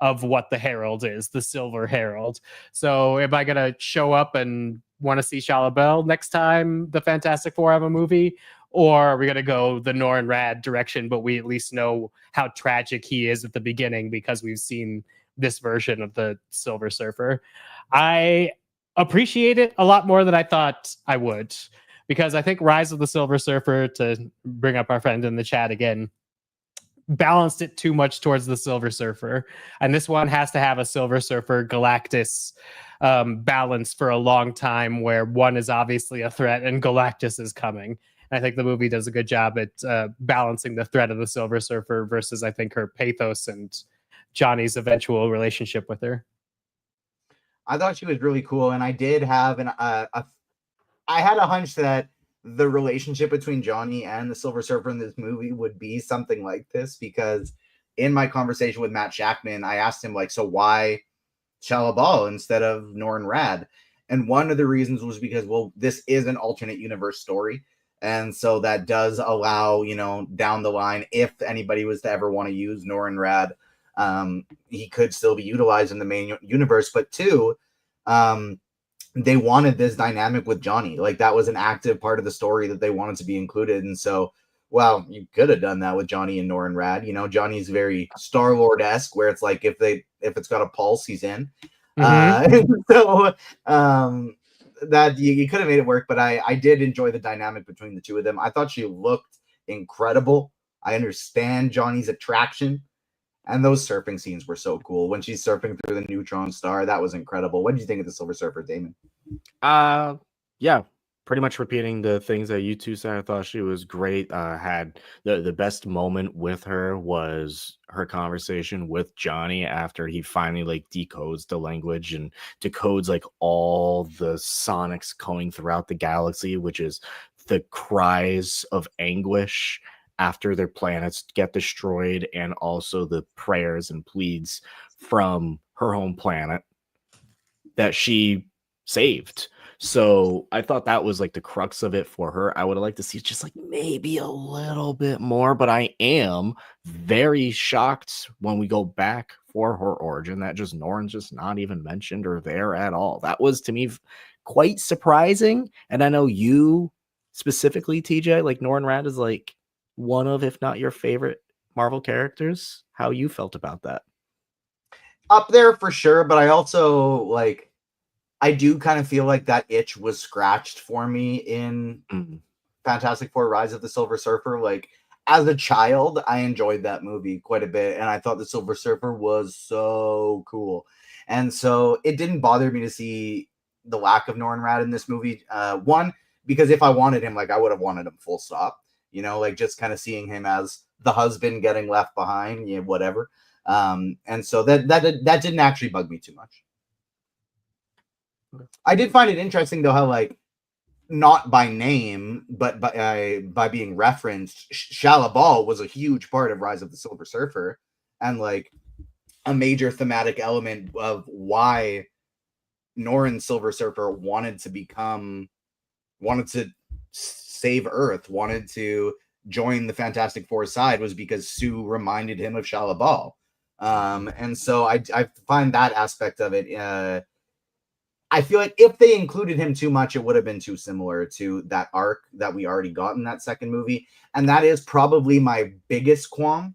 of what the Herald is, the Silver Herald. So am I going to show up and want to see Shalla-Bal next time the Fantastic Four have a movie? Or are we going to go the Norrin Rad direction, but we at least know how tragic he is at the beginning because we've seen this version of the Silver Surfer? I appreciate it a lot more than I thought I would, because I think Rise of the Silver Surfer, to bring up our friend in the chat again, balanced it too much towards the Silver Surfer. And this one has to have a Silver Surfer Galactus balance for a long time, where one is obviously a threat and Galactus is coming. I think the movie does a good job at balancing the threat of the Silver Surfer versus, I think, her pathos and Johnny's eventual relationship with her. I thought she was really cool, and I did have I had a hunch that the relationship between Johnny and the Silver Surfer in this movie would be something like this, because in my conversation with Matt Shackman, I asked him, like, so why Shalla-Bal instead of Norrin Rad? And one of the reasons was because, well, this is an alternate universe story. And so that does allow, you know, down the line, if anybody was to ever want to use Norrin Rad, he could still be utilized in the main universe. But 2, they wanted this dynamic with Johnny. Like, that was an active part of the story that they wanted to be included. And so, well, you could have done that with Johnny and Norrin Rad. You know, Johnny's very Star-Lord-esque, where it's like, if it's got a pulse, he's in. So that you could have made it work, but I did enjoy the dynamic between the 2 of them. I thought she looked incredible. I understand Johnny's attraction, and those surfing scenes were so cool. When she's surfing through the neutron star, that was incredible. What did you think of the Silver Surfer, Damon? Yeah, pretty much repeating the things that you two said. I thought she was great. Had the best moment with her was her conversation with Johnny after he finally like decodes the language and decodes like all the sonics going throughout the galaxy, which is the cries of anguish after their planets get destroyed, and also the prayers and pleads from her home planet that she saved. So I thought that was like the crux of it for her. I would have liked to see just like maybe a little bit more, but I am very shocked when we go back for her origin that just Norrin's just not even mentioned or there at all. That was to me quite surprising. And I know you specifically, TJ, like Norrin Rad is like one of, if not your favorite Marvel characters. How you felt about that? Up there for sure, but I also like, I do kind of feel like that itch was scratched for me in Fantastic Four: Rise of the Silver Surfer. Like, as a child, I enjoyed that movie quite a bit, and I thought the Silver Surfer was so cool. And so it didn't bother me to see the lack of Norrin Radd in this movie. One, because if I wanted him, like I would have wanted him full stop. Like just kind of seeing him as the husband getting left behind, whatever. And so that didn't actually bug me too much. I did find it interesting though how like not by name but by being referenced, Shalla-Bal was a huge part of Rise of the Silver Surfer and like a major thematic element of why Norrin Silver Surfer wanted to save Earth, wanted to join the Fantastic Four side was because Sue reminded him of Shalla-Bal. And so I find that aspect of it. I feel like if they included him too much, it would have been too similar to that arc that we already got in that second movie. And that is probably my biggest qualm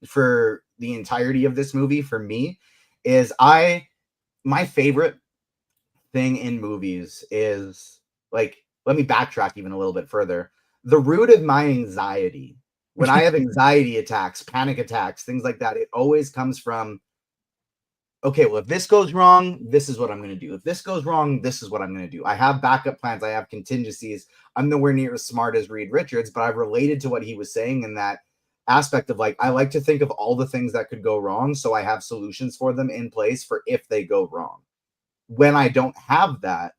for the entirety of this movie for me is my favorite thing in movies is like, let me backtrack even a little bit further. The root of my anxiety, when I have anxiety attacks, panic attacks, things like that, it always comes from, okay, well, if this goes wrong, this is what I'm going to do. If this goes wrong, this is what I'm going to do. I have backup plans. I have contingencies. I'm nowhere near as smart as Reed Richards, but I've related to what he was saying in that aspect of like, I like to think of all the things that could go wrong. So I have solutions for them in place for if they go wrong. When I don't have that,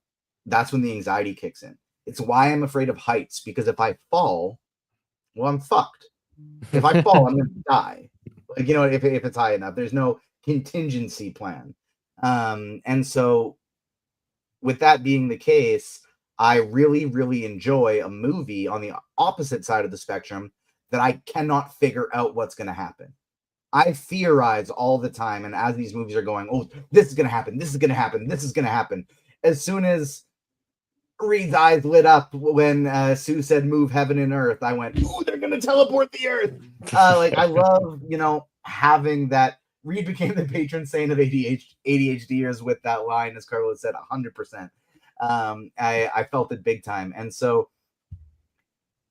that's when the anxiety kicks in. It's why I'm afraid of heights, because if I fall, well, I'm fucked. If I fall, I'm going to die. Like, if it's high enough, there's no contingency plan. And so with that being the case, I really, really enjoy a movie on the opposite side of the spectrum that I cannot figure out what's going to happen. I theorize all the time. And as these movies are going, oh, this is going to happen. This is going to happen. This is going to happen. As soon as Reed's eyes lit up when Sue said move heaven and earth, I went, oh, they're going to teleport the earth. Like I love, having that. Reed became the patron saint of ADHDers with that line, as Carlos said, 100%. I felt it big time. And so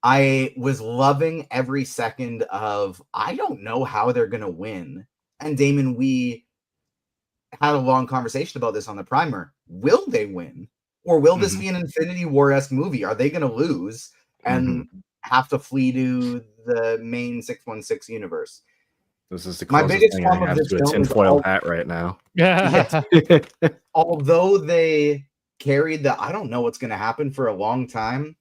I was loving every second of, I don't know how they're going to win. And Damon, we had a long conversation about this on the primer. Will they win? Or will this be an Infinity War-esque movie? Are they going to lose and have to flee to the main 616 universe? This is the my closest biggest thing I have to a tinfoil hat right now. Yeah. Although they carried the I don't know what's going to happen for a long time,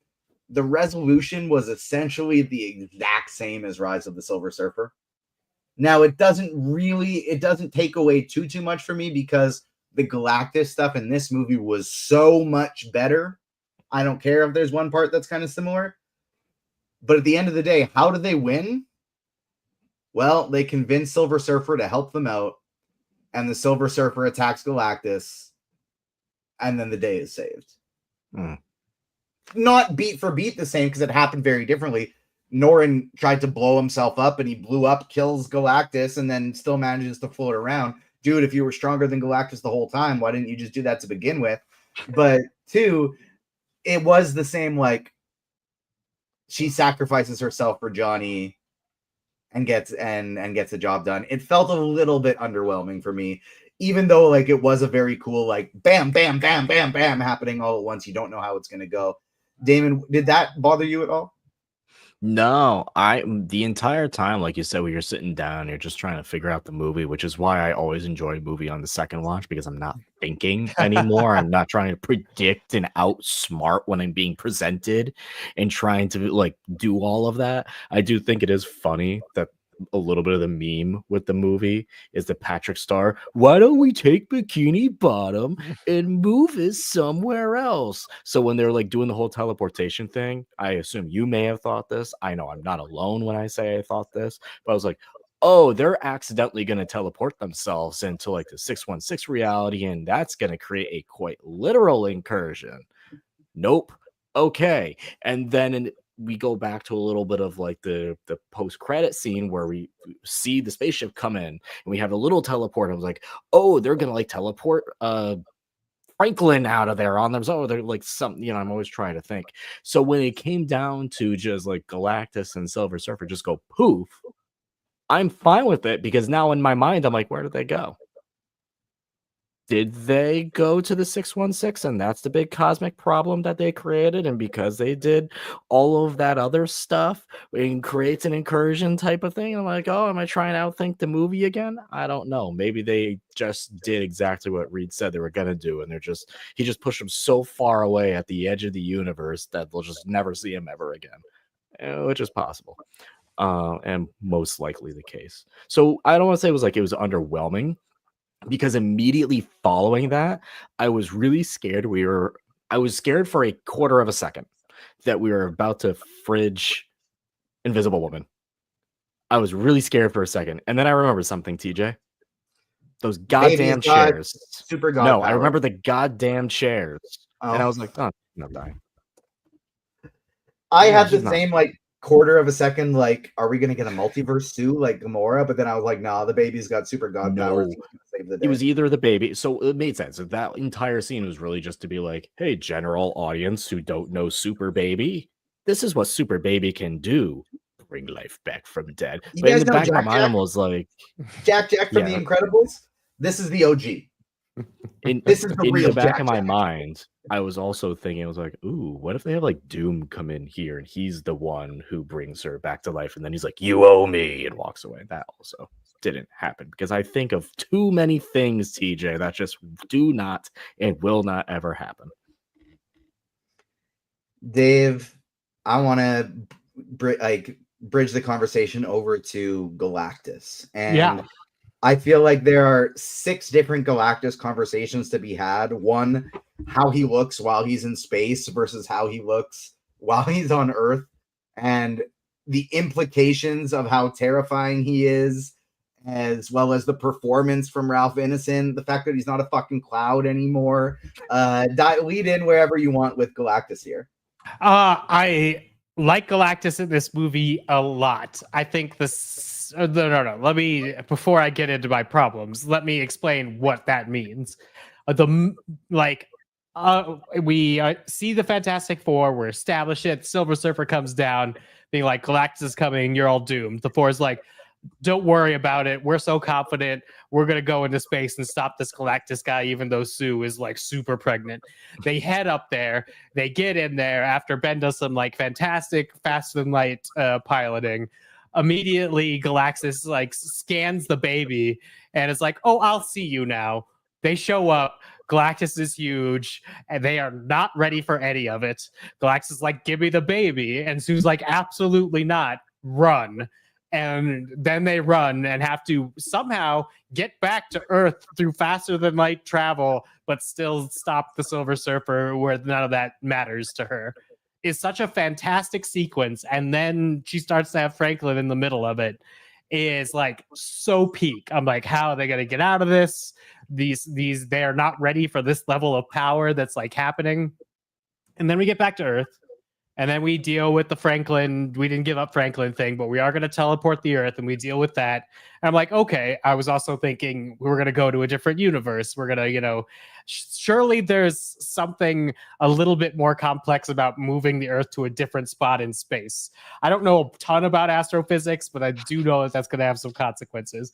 the resolution was essentially the exact same as Rise of the Silver Surfer. Now, it doesn't take away too much for me because the Galactus stuff in this movie was so much better. I don't care if there's one part that's kind of similar. But at the end of the day, how do they win? Well, they convince Silver Surfer to help them out, and the Silver Surfer attacks Galactus, and then the day is saved. Not beat for beat the same, because it happened very differently. Norrin tried to blow himself up, and he blew up, kills Galactus, and then still manages to float around. Dude, if you were stronger than Galactus the whole time, why didn't you just do that to begin with? But two, it was the same, like, she sacrifices herself for Johnny and gets the job done. It felt a little bit underwhelming for me, even though like it was a very cool like bam, bam, bam, bam, bam happening all at once. You don't know how it's going to go. Damon, did that bother you at all? No, the entire time, like you said, when you're sitting down, you're just trying to figure out the movie, which is why I always enjoy a movie on the second watch, because I'm not thinking anymore. I'm not trying to predict and outsmart when I'm being presented and trying to like do all of that. I do think it is funny that a little bit of the meme with the movie is the Patrick Star, why don't we take Bikini Bottom and move it somewhere else? So when they're like doing the whole teleportation thing, I assume you may have thought this. I know I'm not alone when I say I thought this, but I was like, oh, they're accidentally going to teleport themselves into like the 616 reality, and that's going to create a quite literal incursion. Nope. Okay. And then we go back to a little bit of like the post-credit scene where we see the spaceship come in and we have a little teleport. I was like, oh, they're gonna like teleport Franklin out of there on them. So they're like some, I'm always trying to think. So when it came down to just like Galactus and Silver Surfer just go poof, I'm fine with it because now in my mind, I'm like, where did they go? Did they go to the 616? And that's the big cosmic problem that they created. And because they did all of that other stuff, it creates an incursion type of thing. I'm like, oh, am I trying to outthink the movie again? I don't know. Maybe they just did exactly what Reed said they were going to do. And he just pushed them so far away at the edge of the universe that they'll just never see him ever again, which is possible. And most likely the case. So I don't want to say it was underwhelming, because immediately following that, I was really scared. I was scared for a quarter of a second that we were about to fridge Invisible Woman. I was really scared for a second. And then I remember something, TJ. Those goddamn chairs. Super god No, power. I remember the goddamn chairs. Oh. And I was like, oh, I'm not dying. I had the same quarter of a second, are we gonna get a multiverse suit like Gamora? But then I was like, nah, the baby's got super god powers. Save the day. It was either the baby, so it made sense. That entire scene was really just to be like, hey, general audience who don't know Super Baby, this is what Super Baby can do. Bring life back from dead. You but guys in the know back of my mind, I was like, Jack from The Incredibles. This is the OG. This is the real the back Jack of my mind, I was also thinking, I was like, ooh, what if they have Doom come in here and he's the one who brings her back to life, and then he's like, you owe me, and walks away. That also didn't happen because I think of too many things, TJ, that just do not and will not ever happen. Dave, I want to bridge the conversation over to Galactus, and I feel like there are 6 different Galactus conversations to be had. One, how he looks while he's in space versus how he looks while he's on Earth, and the implications of how terrifying he is, as well as the performance from Ralph Ineson, the fact that he's not a fucking cloud anymore. Lead in wherever you want with Galactus here. I like Galactus in this movie a lot. I think this... No. Let me, before I get into my problems, let me explain what that means. We see the Fantastic Four. We're established it. Silver Surfer comes down, being like, Galactus is coming. You're all doomed. The Four is like, don't worry about it. We're so confident. We're going to go into space and stop this Galactus guy, even though Sue is super pregnant. They head up there. They get in there after Ben does some fantastic faster than light piloting. Immediately, Galactus scans the baby and is like, oh, I'll see you now. They show up. Galactus is huge and they are not ready for any of it. Galactus is like, give me the baby. And Sue's like, absolutely not. Run. And then they run and have to somehow get back to Earth through faster than light travel, but still stop the Silver Surfer where none of that matters to her. Is such a fantastic sequence. And then she starts to have Franklin in the middle of it. Is so peak. I'm like, how are they going to get out of this? These they are not ready for this level of power that's happening. And then we get back to Earth. And then we deal with the Franklin, we didn't give up Franklin thing, but we are going to teleport the Earth and we deal with that. And I'm like, okay, I was also thinking we were going to go to a different universe. We're going to, surely there's something a little bit more complex about moving the Earth to a different spot in space. I don't know a ton about astrophysics, but I do know that that's going to have some consequences.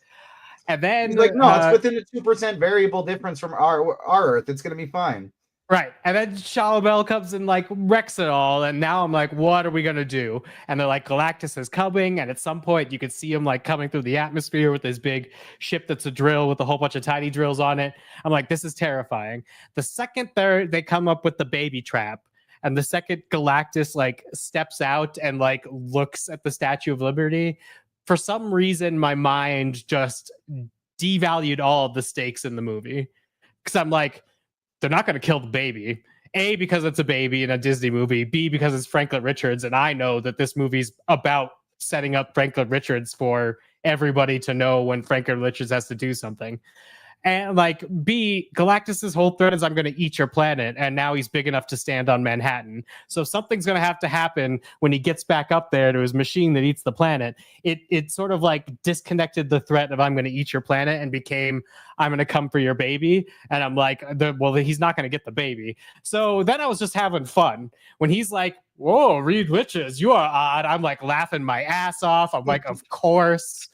And then he's like, no, it's within a 2% variable difference from our Earth. It's going to be fine. Right. And then Shalla-Bal comes and wrecks it all. And now I'm like, what are we going to do? And they're like, Galactus is coming. And at some point you could see him coming through the atmosphere with this big ship that's a drill with a whole bunch of tiny drills on it. I'm like, this is terrifying. The second they come up with the baby trap, and the second Galactus steps out and looks at the Statue of Liberty, for some reason my mind just devalued all of the stakes in the movie. Because I'm like, they're not going to kill the baby. A, because it's a baby in a Disney movie. B, because it's Franklin Richards. And I know that this movie's about setting up Franklin Richards for everybody to know when Franklin Richards has to do something. And like B, Galactus's whole threat is I'm going to eat your planet, and now he's big enough to stand on Manhattan. So something's going to have to happen when he gets back up there to his machine that eats the planet. It sort of like disconnected the threat of I'm going to eat your planet and became I'm going to come for your baby. And I'm like, well, he's not going to get the baby. So then I was just having fun when he's like, whoa, read witches, you are odd. I'm like laughing my ass off. I'm like, of course.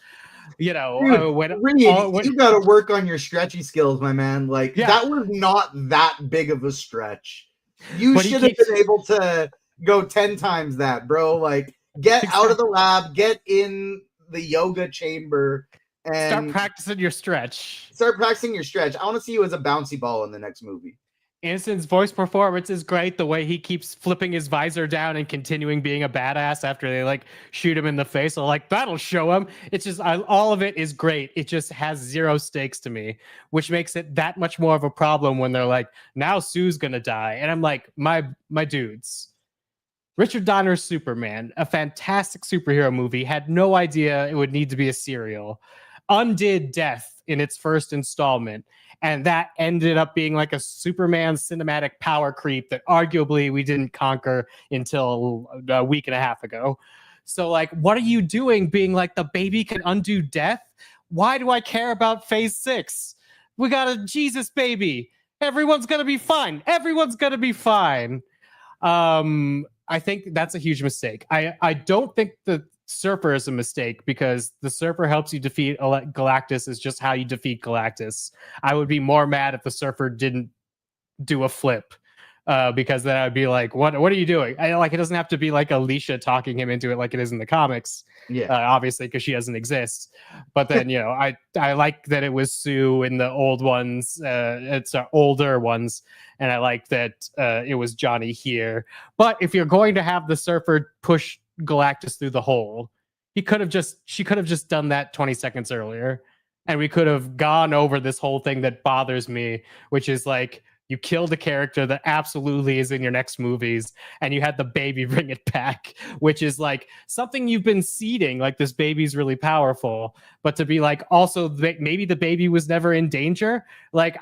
You know, Dude, Reed, you got to work on your stretchy skills, my man. Like, that was not that big of a stretch. You should have been able to go 10 times that, bro. Like, get out of the lab, get in the yoga chamber, and start practicing your stretch. Start practicing your stretch. I want to see you as a bouncy ball in the next movie. Anson's voice performance is great. The way he keeps flipping his visor down and continuing being a badass after they like shoot him in the face. So like that'll show him. It's just all of it is great. It just has zero stakes to me, which makes it that much more of a problem when they're like, now Sue's gonna die, and I'm like, my dudes. Richard Donner's Superman, a fantastic superhero movie, had no idea it would need to be a serial. Undid death in its first installment. And that ended up being like a Superman cinematic power creep that arguably we didn't conquer until a week and a half ago. So like, what are you doing being like the baby can undo death? Why do I care about phase 6? We got a Jesus baby. Everyone's going to be fine. Everyone's going to be fine. I think that's a huge mistake. I don't think the Surfer is a mistake because the Surfer helps you defeat Galactus is just how you defeat Galactus. I would be more mad if the Surfer didn't do a flip because then I'd be like, what are you doing? It doesn't have to be like Alicia talking him into it like it is in the comics. Yeah, obviously because she doesn't exist. But then, I like that it was Sue in the old ones. It's older ones. And I like that it was Johnny here. But if you're going to have the Surfer push Galactus through the hole, she could have just done that 20 seconds earlier, and we could have gone over this whole thing that bothers me, which is like you killed a character that absolutely is in your next movies, and you had the baby bring it back, which is like something you've been seeding, like this baby's really powerful, but to be like also maybe the baby was never in danger. Like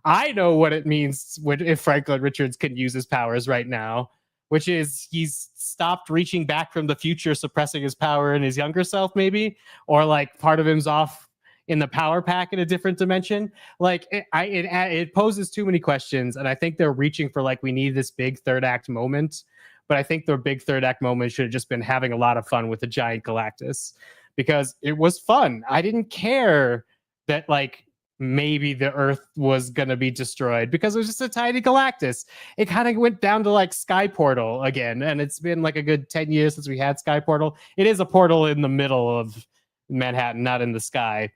I know what it means if Franklin Richards can use his powers right now, which is he's stopped reaching back from the future, suppressing his power in his younger self, maybe, or like part of him's off in the power pack in a different dimension. Like it poses too many questions, and I think they're reaching for like we need this big third act moment, but I think their big third act moment should have just been having a lot of fun with the giant Galactus because it was fun. I didn't care that like maybe the Earth was going to be destroyed because it was just a tiny Galactus. It kind of went down to like Sky Portal again. And it's been like a good 10 years since we had Sky Portal. It is a portal in the middle of Manhattan, not in the sky.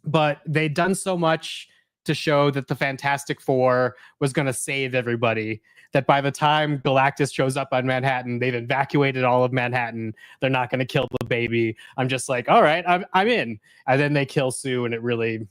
But they'd done so much to show that the Fantastic Four was going to save everybody that by the time Galactus shows up on Manhattan, they've evacuated all of Manhattan. They're not going to kill the baby. I'm just like, all right, I'm in. And then they kill Sue, and it really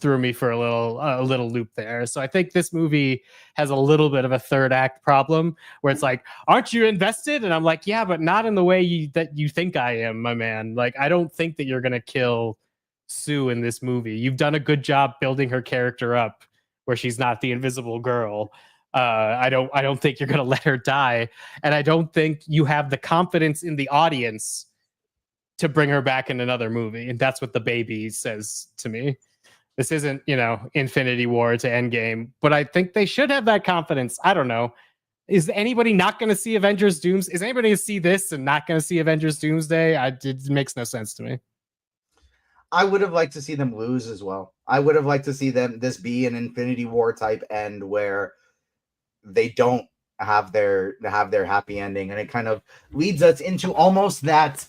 threw me for a little loop there. So I think this movie has a little bit of a third act problem where it's like, aren't you invested? And I'm like, yeah, but not in the way that you think I am, my man. Like, I don't think that you're going to kill Sue in this movie. You've done a good job building her character up where she's not the invisible girl. I don't think you're going to let her die. And I don't think you have the confidence in the audience to bring her back in another movie. And that's what the baby says to me. This isn't, Infinity War to Endgame, but I think they should have that confidence. I don't know. Is anybody not going to see Avengers Doomsday? Is anybody going to see this and not going to see Avengers Doomsday? It makes no sense to me. I would have liked to see them lose as well. I would have liked to see this be an Infinity War type end where they don't have their happy ending, and it kind of leads us into almost that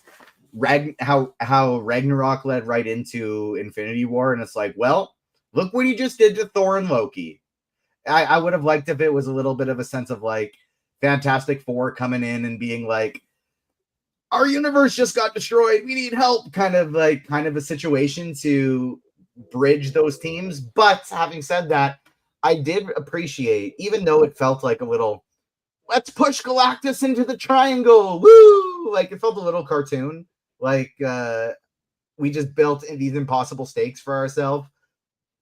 how Ragnarok led right into Infinity War, and it's like, well, look what he just did to Thor and Loki. I would have liked if it was a little bit of a sense of like Fantastic Four coming in and being like, our universe just got destroyed, we need help, kind of a situation to bridge those teams. But having said that, I did appreciate, even though it felt like a little, let's push Galactus into the triangle, woo! Like it felt a little cartoon. Like we just built these impossible stakes for ourselves.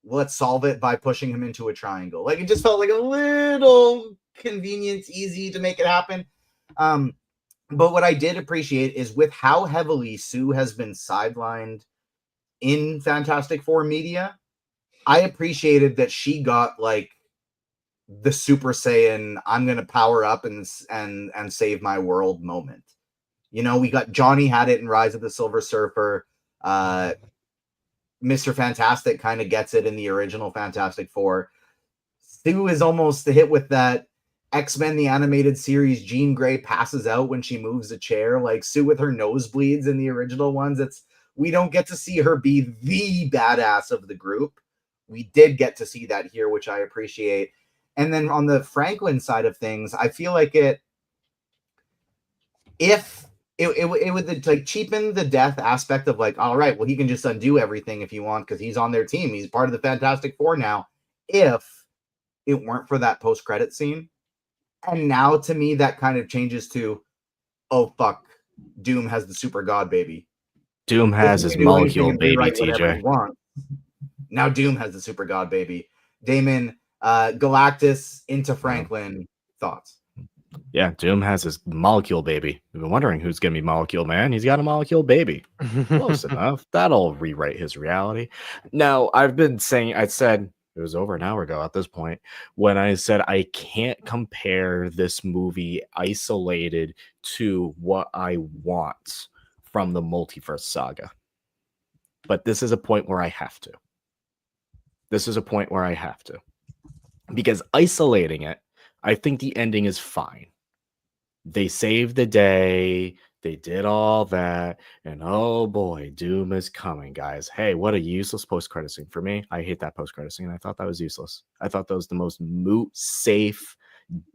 let's solve it by pushing him into a triangle. Like, it just felt like a little convenience, easy to make it happen. But what I did appreciate is with how heavily Sue has been sidelined in Fantastic Four media, I appreciated that she got like the Super Saiyan, I'm gonna power up and save my world moment. You know, we got Johnny had it in Rise of the Silver Surfer. Mr. Fantastic kind of gets it in the original Fantastic Four. Sue is almost hit with that X-Men the animated series. Jean Grey passes out when she moves a chair. Like Sue with her nosebleeds in the original ones. We don't get to see her be the badass of the group. We did get to see that here, which I appreciate. And then on the Franklin side of things, I feel like it would like cheapen the death aspect of like, all right, well, he can just undo everything if you want because he's on their team. He's part of the Fantastic Four now. If it weren't for that post-credit scene. And now to me, that kind of changes to, oh, fuck, Doom has the super god baby. Doom has his molecule baby, TJ. Now Doom has the super god baby. Damon, Galactus into Franklin, thoughts? Yeah, Doom has his molecule baby. We've been wondering who's going to be Molecule Man. He's got a molecule baby. Close enough. That'll rewrite his reality. Now, I said it was over an hour ago at this point when I said I can't compare this movie isolated to what I want from the Multiverse saga. But this is a point where I have to. Because isolating it, I think the ending is fine. They saved the day. They did all that. And oh boy, Doom is coming, guys. Hey, what a useless post-credit scene for me. I hate that post-credit scene. I thought that was useless. I thought that was the most safe,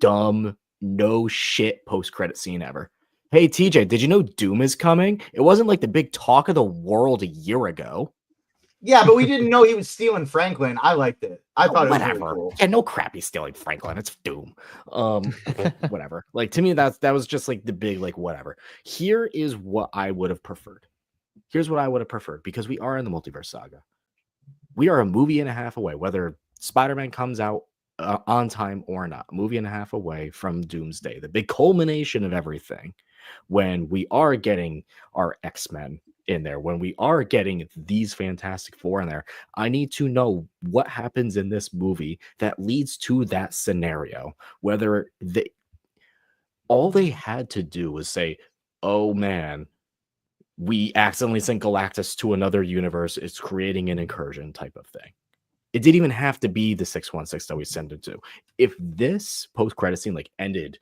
dumb, no shit post-credit scene ever. Hey, TJ, did you know Doom is coming? It wasn't like the big talk of the world a year ago. Yeah, but we didn't know he was stealing Franklin. I liked it. I thought it was really cool. Yeah, no crap, he's stealing Franklin. It's Doom. Whatever. Like, to me, that was just like the big, like, whatever. Here is what I would have preferred. Here's what I would have preferred, because we are in the Multiverse saga. We are a movie and a half away, whether Spider-Man comes out on time or not. A movie and a half away from Doomsday, the big culmination of everything, when we are getting our X-Men in there, when we are getting these Fantastic Four in there. I need to know what happens in this movie that leads to that scenario. Whether all they had to do was say, oh man, we accidentally sent Galactus to another universe, it's creating an incursion type of thing. It didn't even have to be the 616 that we sent it to. If this post-credit scene like ended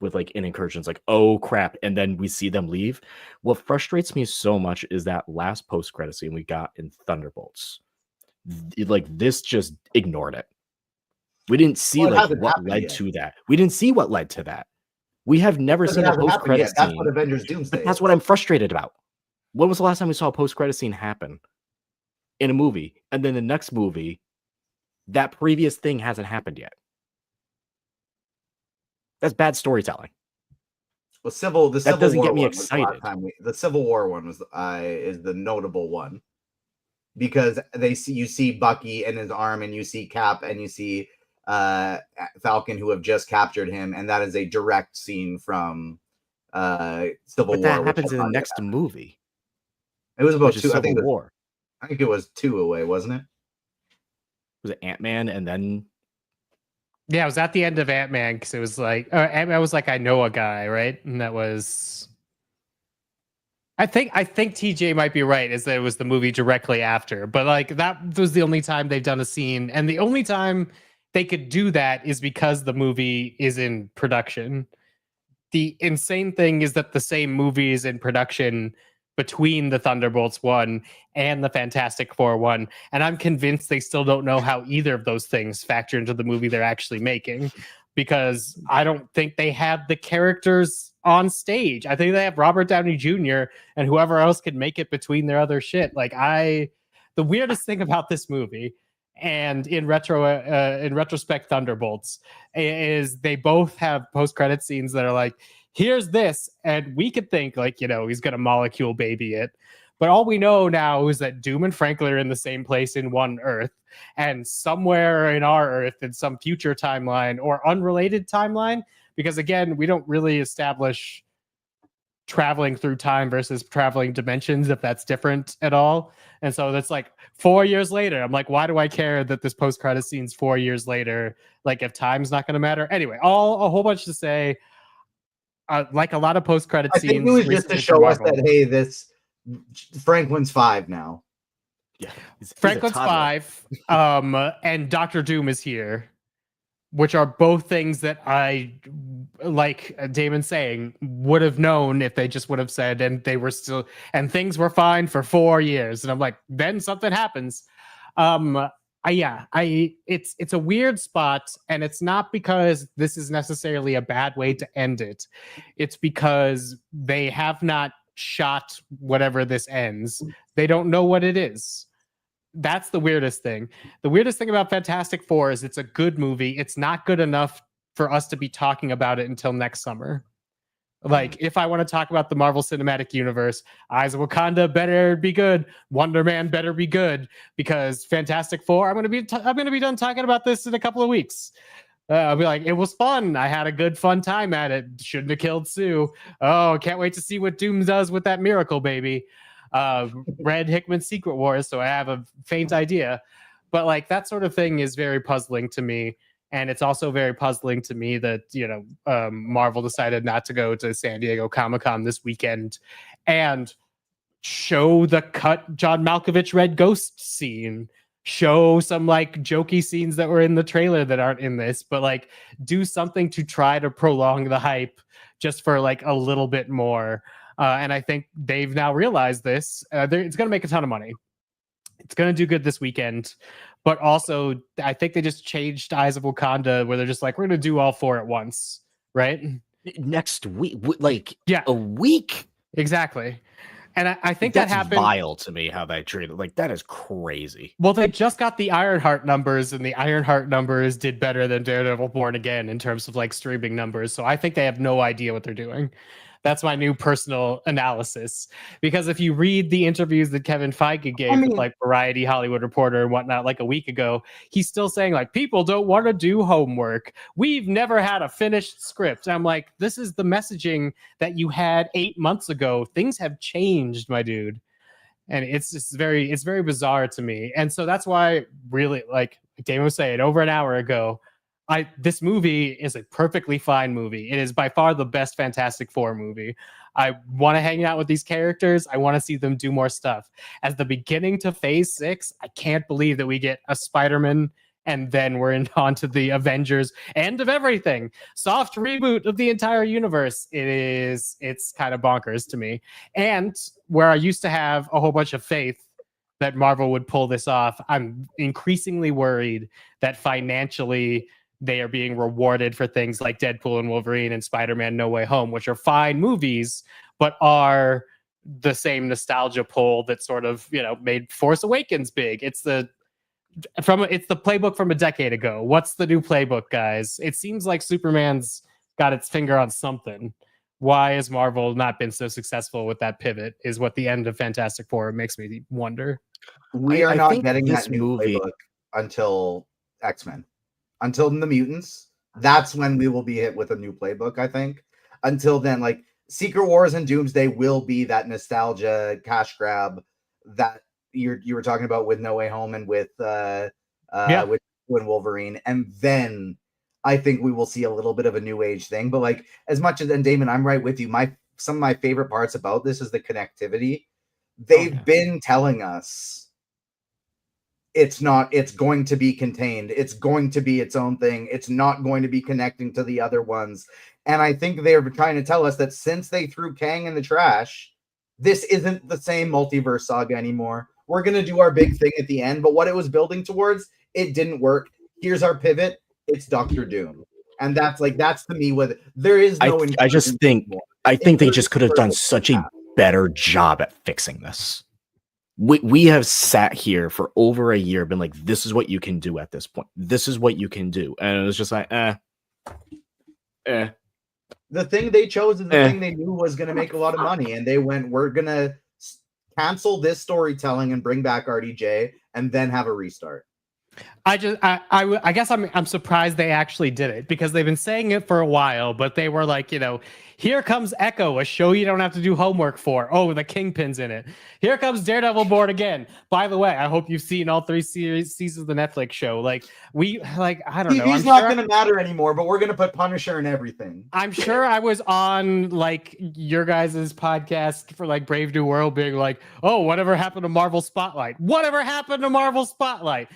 with like an incursion's like, oh crap, and then we see them leave. What frustrates me so much is that last post-credit scene we got in Thunderbolts. Like, this just ignored it. We didn't see what led to that. We didn't see what led to that. We have never seen a post-credit scene. That's what Avengers Doomsday. That's what I'm frustrated about. When was the last time we saw a post-credit scene happen in a movie, and then the next movie, that previous thing hasn't happened yet? That's bad storytelling. Well, that doesn't get me excited. The Civil War one is the notable one, because you see Bucky and his arm, and you see Cap, and you see Falcon, who have just captured him, and that is a direct scene from Civil War. That happens in the next movie. It was about 2. Civil War. I think it was 2 away, wasn't it? Was it Ant-Man and then? Yeah, it was at the end of Ant-Man, because it was like, Ant-Man was like, I know a guy, right? And that was, I think TJ might be right, is that it was the movie directly after. But like, that was the only time they've done a scene, and the only time they could do that is because the movie is in production. The insane thing is that the same movie is in production between the Thunderbolts 1 and the Fantastic Four 1, and I'm convinced they still don't know how either of those things factor into the movie they're actually making, because I don't think they have the characters on stage. I think they have Robert Downey Jr. and whoever else could make it between their other shit. Like, the weirdest thing about this movie, and in retrospect Thunderbolts, is they both have post-credit scenes that are like, here's this, and we could think like, he's gonna molecule baby it, But all we know now is that Doom and Franklin are in the same place in one Earth, and somewhere in our Earth, in some future timeline or unrelated timeline, because again, we don't really establish traveling through time versus traveling dimensions, if that's different at all. And so that's like 4 years later. I'm like, why do I care that this post-credit scene's 4 years later? Like, if time's not going to matter. Anyway, a whole bunch to say. Like a lot of post-credit scenes. I think it was just to show us that, hey, this Franklin's 5 now. Yeah, Franklin's 5, and Dr. Doom is here, which are both things that I, like Damon saying, would have known if they just would have said, and they were still, and things were fine for 4 years. And I'm like, then something happens. It's a weird spot, and it's not because this is necessarily a bad way to end it. It's because they have not shot whatever this ends. They don't know what it is. That's the weirdest thing. The weirdest thing about Fantastic Four is it's a good movie. It's not good enough for us to be talking about it until next summer. Like, if I want to talk about the Marvel Cinematic Universe, Eyes of Wakanda better be good. Wonder Man better be good, because Fantastic Four, I'm gonna be done talking about this in a couple of weeks. I'll be like, it was fun. I had a good fun time at it. Shouldn't have killed Sue. Oh, can't wait to see what Doom does with that miracle baby. Read Hickman's Secret Wars, so I have a faint idea. But like, that sort of thing is very puzzling to me. And it's also very puzzling to me that, Marvel decided not to go to San Diego Comic-Con this weekend and show the cut John Malkovich Red Ghost scene, show some like jokey scenes that were in the trailer that aren't in this, but like do something to try to prolong the hype just for like a little bit more. And I think they've now realized this. It's going to make a ton of money. It's going to do good this weekend. But also, I think they just changed Eyes of Wakanda, where they're just like, we're going to do all 4 at once, right? Next week, a week. Exactly. And I think that's that happened. Vile to me how they treated. Like, that is crazy. Well, they just got the Ironheart numbers, and the Ironheart numbers did better than Daredevil Born Again in terms of like streaming numbers. So I think they have no idea what they're doing. That's my new personal analysis. Because if you read the interviews that Kevin Feige gave with like Variety, Hollywood Reporter, and whatnot, like a week ago, he's still saying like, people don't want to do homework. We've never had a finished script. I'm like, this is the messaging that you had 8 months ago. Things have changed, my dude. And it's just very bizarre to me. And so that's why, really, like Damon was saying over an hour ago, this movie is a perfectly fine movie. It is by far the best Fantastic Four movie. I want to hang out with these characters. I want to see them do more stuff. As the beginning to Phase 6, I can't believe that we get a Spider-Man, and then we're on to the Avengers, end of everything. Soft reboot of the entire universe. It's kind of bonkers to me. And where I used to have a whole bunch of faith that Marvel would pull this off, I'm increasingly worried that financially they are being rewarded for things like Deadpool and Wolverine and Spider-Man No Way Home, which are fine movies, but are the same nostalgia pull that sort of, made Force Awakens big. It's the playbook from a decade ago. What's the new playbook, guys? It seems like Superman's got its finger on something. Why has Marvel not been so successful with that pivot is what the end of Fantastic Four makes me wonder. We are not getting that new playbook until X-Men. Until the Mutants, that's when we will be hit with a new playbook, I think. Until then, like, Secret Wars and Doomsday will be that nostalgia cash grab that you were talking about with No Way Home and with Quinn Wolverine. And then I think we will see a little bit of a new age thing. But like, as much as, and Damon, I'm right with you. Some of my favorite parts about this is the connectivity. They've been telling us it's going to be contained. It's going to be its own thing. It's not going to be connecting to the other ones. And I think they're trying to tell us that since they threw Kang in the trash, this isn't the same multiverse saga anymore. We're going to do our big thing at the end, but what it was building towards, it didn't work. Here's our pivot. It's Dr. Doom. And that's to me what there is no. I think they just could have done such a better job at fixing this. We have sat here for over a year, been like, this is what you can do at this point. This is what you can do. And it was just like, The thing they chose and the thing they knew was going to make a lot of money. And they went, we're going to cancel this storytelling and bring back RDJ, and then have a restart. I guess I'm surprised they actually did it, because they've been saying it for a while, but they were like, here comes Echo, a show you don't have to do homework for. Oh, the Kingpin's in it. Here comes Daredevil Born Again. By the way, I hope you've seen all 3 seasons of the Netflix show. I don't know. TV's not going to matter anymore, but we're going to put Punisher in everything. I'm sure I was on your guys' podcast for Brave New World being like, oh, whatever happened to Marvel Spotlight? Whatever happened to Marvel Spotlight?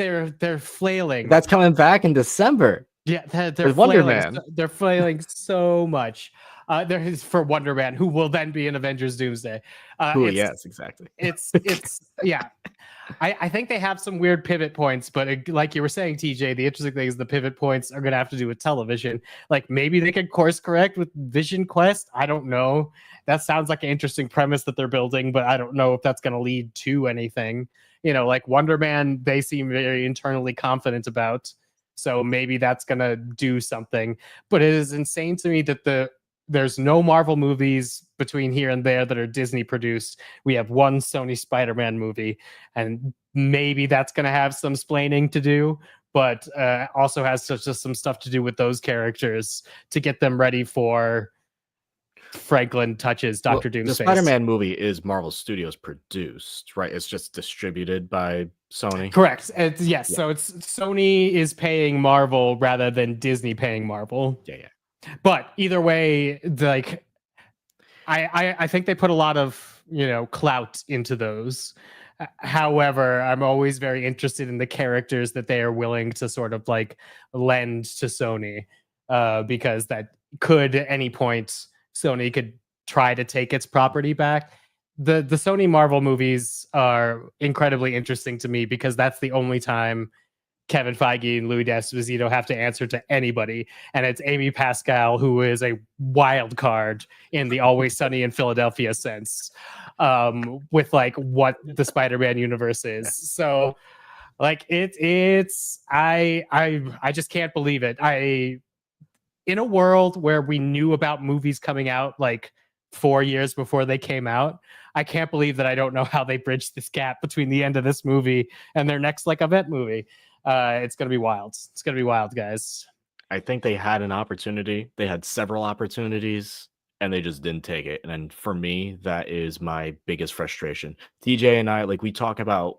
They're flailing. That's coming back in December. Yeah, they're Wonder flailing. Man. They're flailing so much. There is for Wonder Man, who will then be in Avengers Doomsday. Yes, exactly. It's yeah. I think they have some weird pivot points, but like you were saying, TJ, the interesting thing is the pivot points are going to have to do with television. Maybe they could course correct with Vision Quest. I don't know. That sounds like an interesting premise that they're building, but I don't know if that's going to lead to anything. Wonder Man, they seem very internally confident about. So maybe that's going to do something. But it is insane to me that there's no Marvel movies between here and there that are Disney produced. We have one Sony Spider-Man movie, and maybe that's going to have some splaining to do, but also has just some stuff to do with those characters to get them ready for Franklin touches Dr. Doom's The face. Spider-Man movie is Marvel Studios produced, right? It's just distributed by Sony. Correct. Yes. Yeah. So it's Sony is paying Marvel rather than Disney paying Marvel. Yeah. But either way, I think they put a lot of clout into those. However, I'm always very interested in the characters that they are willing to sort of lend to Sony, because that could at any point Sony could try to take its property back. The Sony Marvel movies are incredibly interesting to me because that's the only time Kevin Feige and Louis D'Esposito have to answer to anybody, and it's Amy Pascal, who is a wild card in the Always Sunny in Philadelphia sense, with what the Spider-Man universe is. So, it's I just can't believe it. In a world where we knew about movies coming out 4 years before they came out, I can't believe that I don't know how they bridged this gap between the end of this movie and their next event movie. It's gonna be wild. It's gonna be wild, guys. I think they had an opportunity. They had several opportunities, and they just didn't take it. And for me, that is my biggest frustration. TJ and I, we've been talking about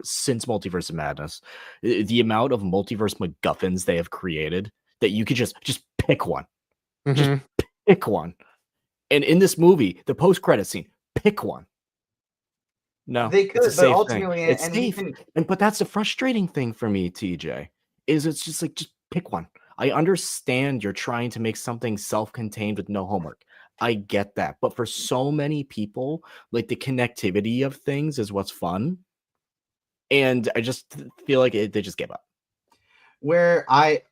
since Multiverse of Madness, the amount of multiverse MacGuffins they have created that you could just pick one, just pick one. And in this movie, the post-credit scene, pick one. No, they could, it's a but safe ultimately, thing. It's safe. But that's the frustrating thing for me, TJ, is it's just just pick one. I understand you're trying to make something self-contained with no homework. I get that. But for so many people, the connectivity of things is what's fun. And I just feel like they just gave up. Where I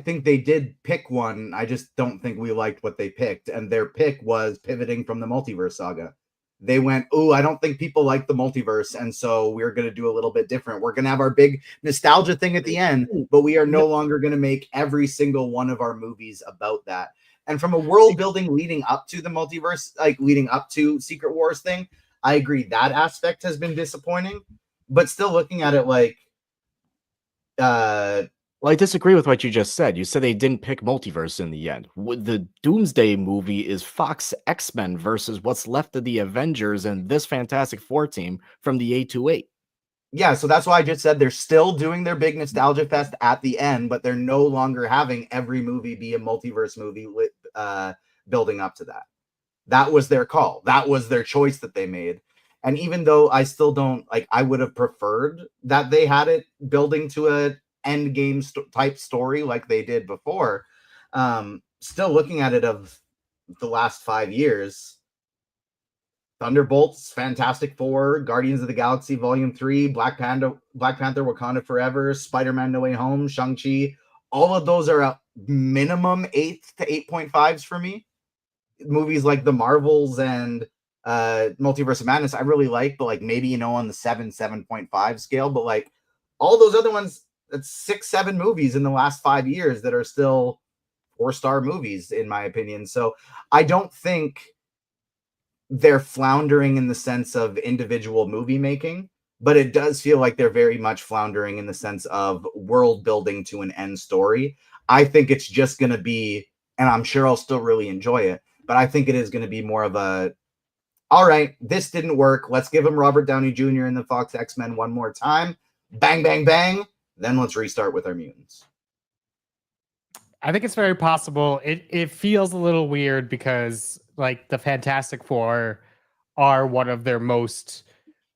think they did pick one. I just don't think we liked what they picked. And their pick was pivoting from the Multiverse saga. They went, oh, I don't think people like the multiverse, and so we're going to do a little bit different. We're going to have our big nostalgia thing at the end, but we are no longer going to make every single one of our movies about that. And from a world building leading up to the multiverse, leading up to Secret Wars thing, I agree that aspect has been disappointing, but still looking at it Well, I disagree with what you just said. You said they didn't pick multiverse in the end. The Doomsday movie is Fox X-Men versus what's left of the Avengers and this Fantastic Four team from the 828. Yeah, so that's why I just said they're still doing their big nostalgia fest at the end, but they're no longer having every movie be a multiverse movie building up to that. That was their call. That was their choice that they made. And even though I still don't, I would have preferred that they had it building to a end game type story like they did before, still looking at it of the last 5 years, Thunderbolts, Fantastic Four, Guardians of the Galaxy Volume 3, Black Panther Wakanda Forever, Spider-Man No Way Home, Shang-Chi, all of those are a minimum 8 to 8.5s for me. Movies like the Marvels and Multiverse of Madness I really like, but maybe on the 7.5 scale, but all those other ones, that's 6-7 movies in the last 5 years that are still 4-star movies in my opinion. So I don't think they're floundering in the sense of individual movie making, but it does feel like they're very much floundering in the sense of world building to an end story. I think it's just going to be, and I'm sure I'll still really enjoy it, but I think it is going to be more of a, all right, this didn't work. Let's give him Robert Downey Jr. in the Fox X-Men one more time. Bang, bang, bang. Then let's restart with our mutants. I think it's very possible. It feels a little weird because like the Fantastic Four are one of their most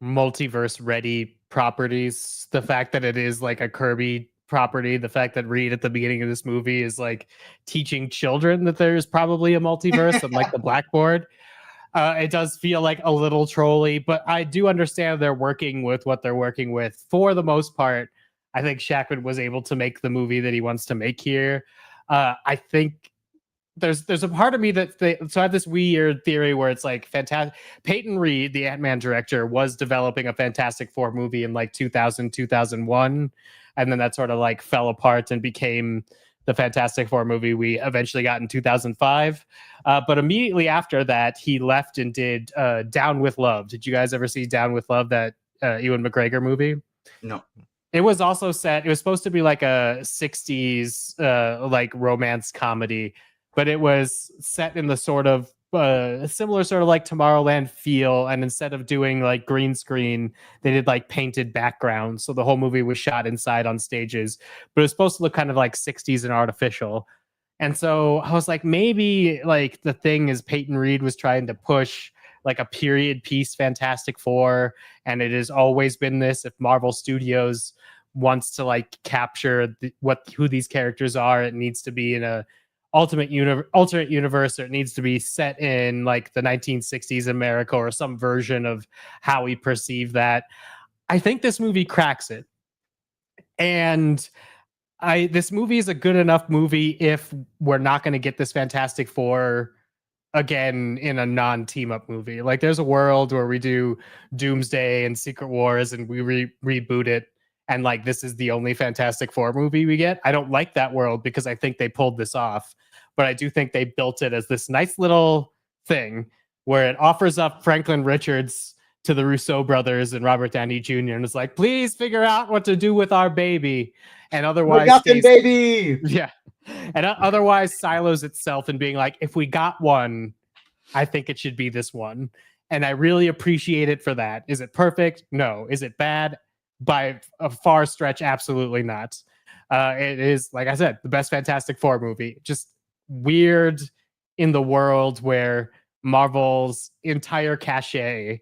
multiverse ready properties. The fact that it is like a Kirby property, the fact that Reed at the beginning of this movie is like teaching children that there's probably a multiverse on like the blackboard. It does feel like a little trolly, but I do understand they're working with what they're working with for the most part. I think Shackman was able to make the movie that he wants to make here. I think there's a part of me that so I have this weird theory where it's like fantastic. Peyton Reed, the Ant-Man director, was developing a Fantastic Four movie in like 2000, 2001. And then that sort of like fell apart and became the Fantastic Four movie we eventually got in 2005. But immediately after that, he left and did Down with Love. Did you guys ever see Down with Love, that Ewan McGregor movie? No. It was also set, it was supposed to be like a 60s like romance comedy, but it was set in the sort of similar sort of like Tomorrowland feel. And instead of doing like green screen, they did like painted backgrounds. So the whole movie was shot inside on stages, but it was supposed to look kind of like 60s and artificial. And so I was like, maybe like the thing is Peyton Reed was trying to push like a period piece Fantastic Four, and it has always been this. If Marvel Studios wants to like capture who these characters are, it needs to be in a alternate universe, or it needs to be set in like the 1960s America or some version of how we perceive that. I think this movie cracks it, and this movie is a good enough movie if we're not going to get this Fantastic Four again in a non-team up movie. Like there's a world where we do Doomsday and Secret Wars and we reboot it, and like this is the only Fantastic Four movie we get. I don't like that world because I think they pulled this off, but I do think they built it as this nice little thing where it offers up Franklin Richards to the Russo brothers and Robert Downey Jr. and it's like, please figure out what to do with our baby, and otherwise baby. Yeah. And otherwise silos itself in being like, if we got one, I think it should be this one. And I really appreciate it for that. Is it perfect? No. Is it bad? By a far stretch, absolutely not. It is, like I said, the best Fantastic Four movie. Just weird in the world where Marvel's entire cachet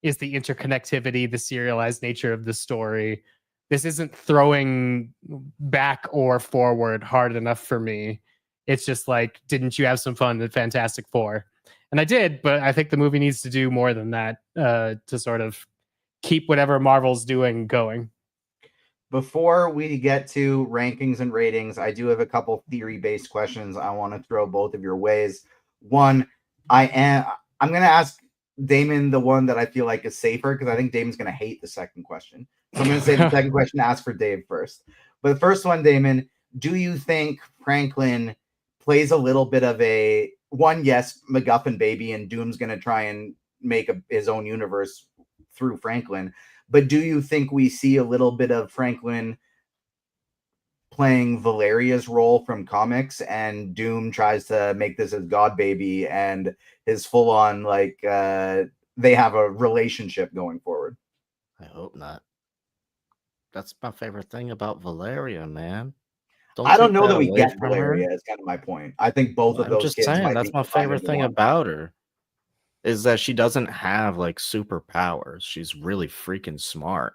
is the interconnectivity, the serialized nature of the story. This isn't throwing back or forward hard enough for me. It's just like, didn't you have some fun in Fantastic Four? And I did, but I think the movie needs to do more than that to sort of keep whatever Marvel's doing going. Before we get to rankings and ratings, I do have a couple theory-based questions I want to throw both of your ways. One, I'm going to ask Damon the one that I feel like is safer, because I think Damon's going to hate the second question. So I'm going to say the second question, ask for Dave first. But the first one, Damon, do you think Franklin plays a little bit of a yes, MacGuffin baby, and Doom's going to try and make his own universe through Franklin? But do you think we see a little bit of Franklin playing Valeria's role from comics, and Doom tries to make this his god baby and his full on like they have a relationship going forward? I hope not. That's my favorite thing about Valeria, man. I don't know that we get Valeria. Is kind of my point. I think both of those. I'm just saying that's my favorite thing about her, is that she doesn't have like superpowers. She's really freaking smart,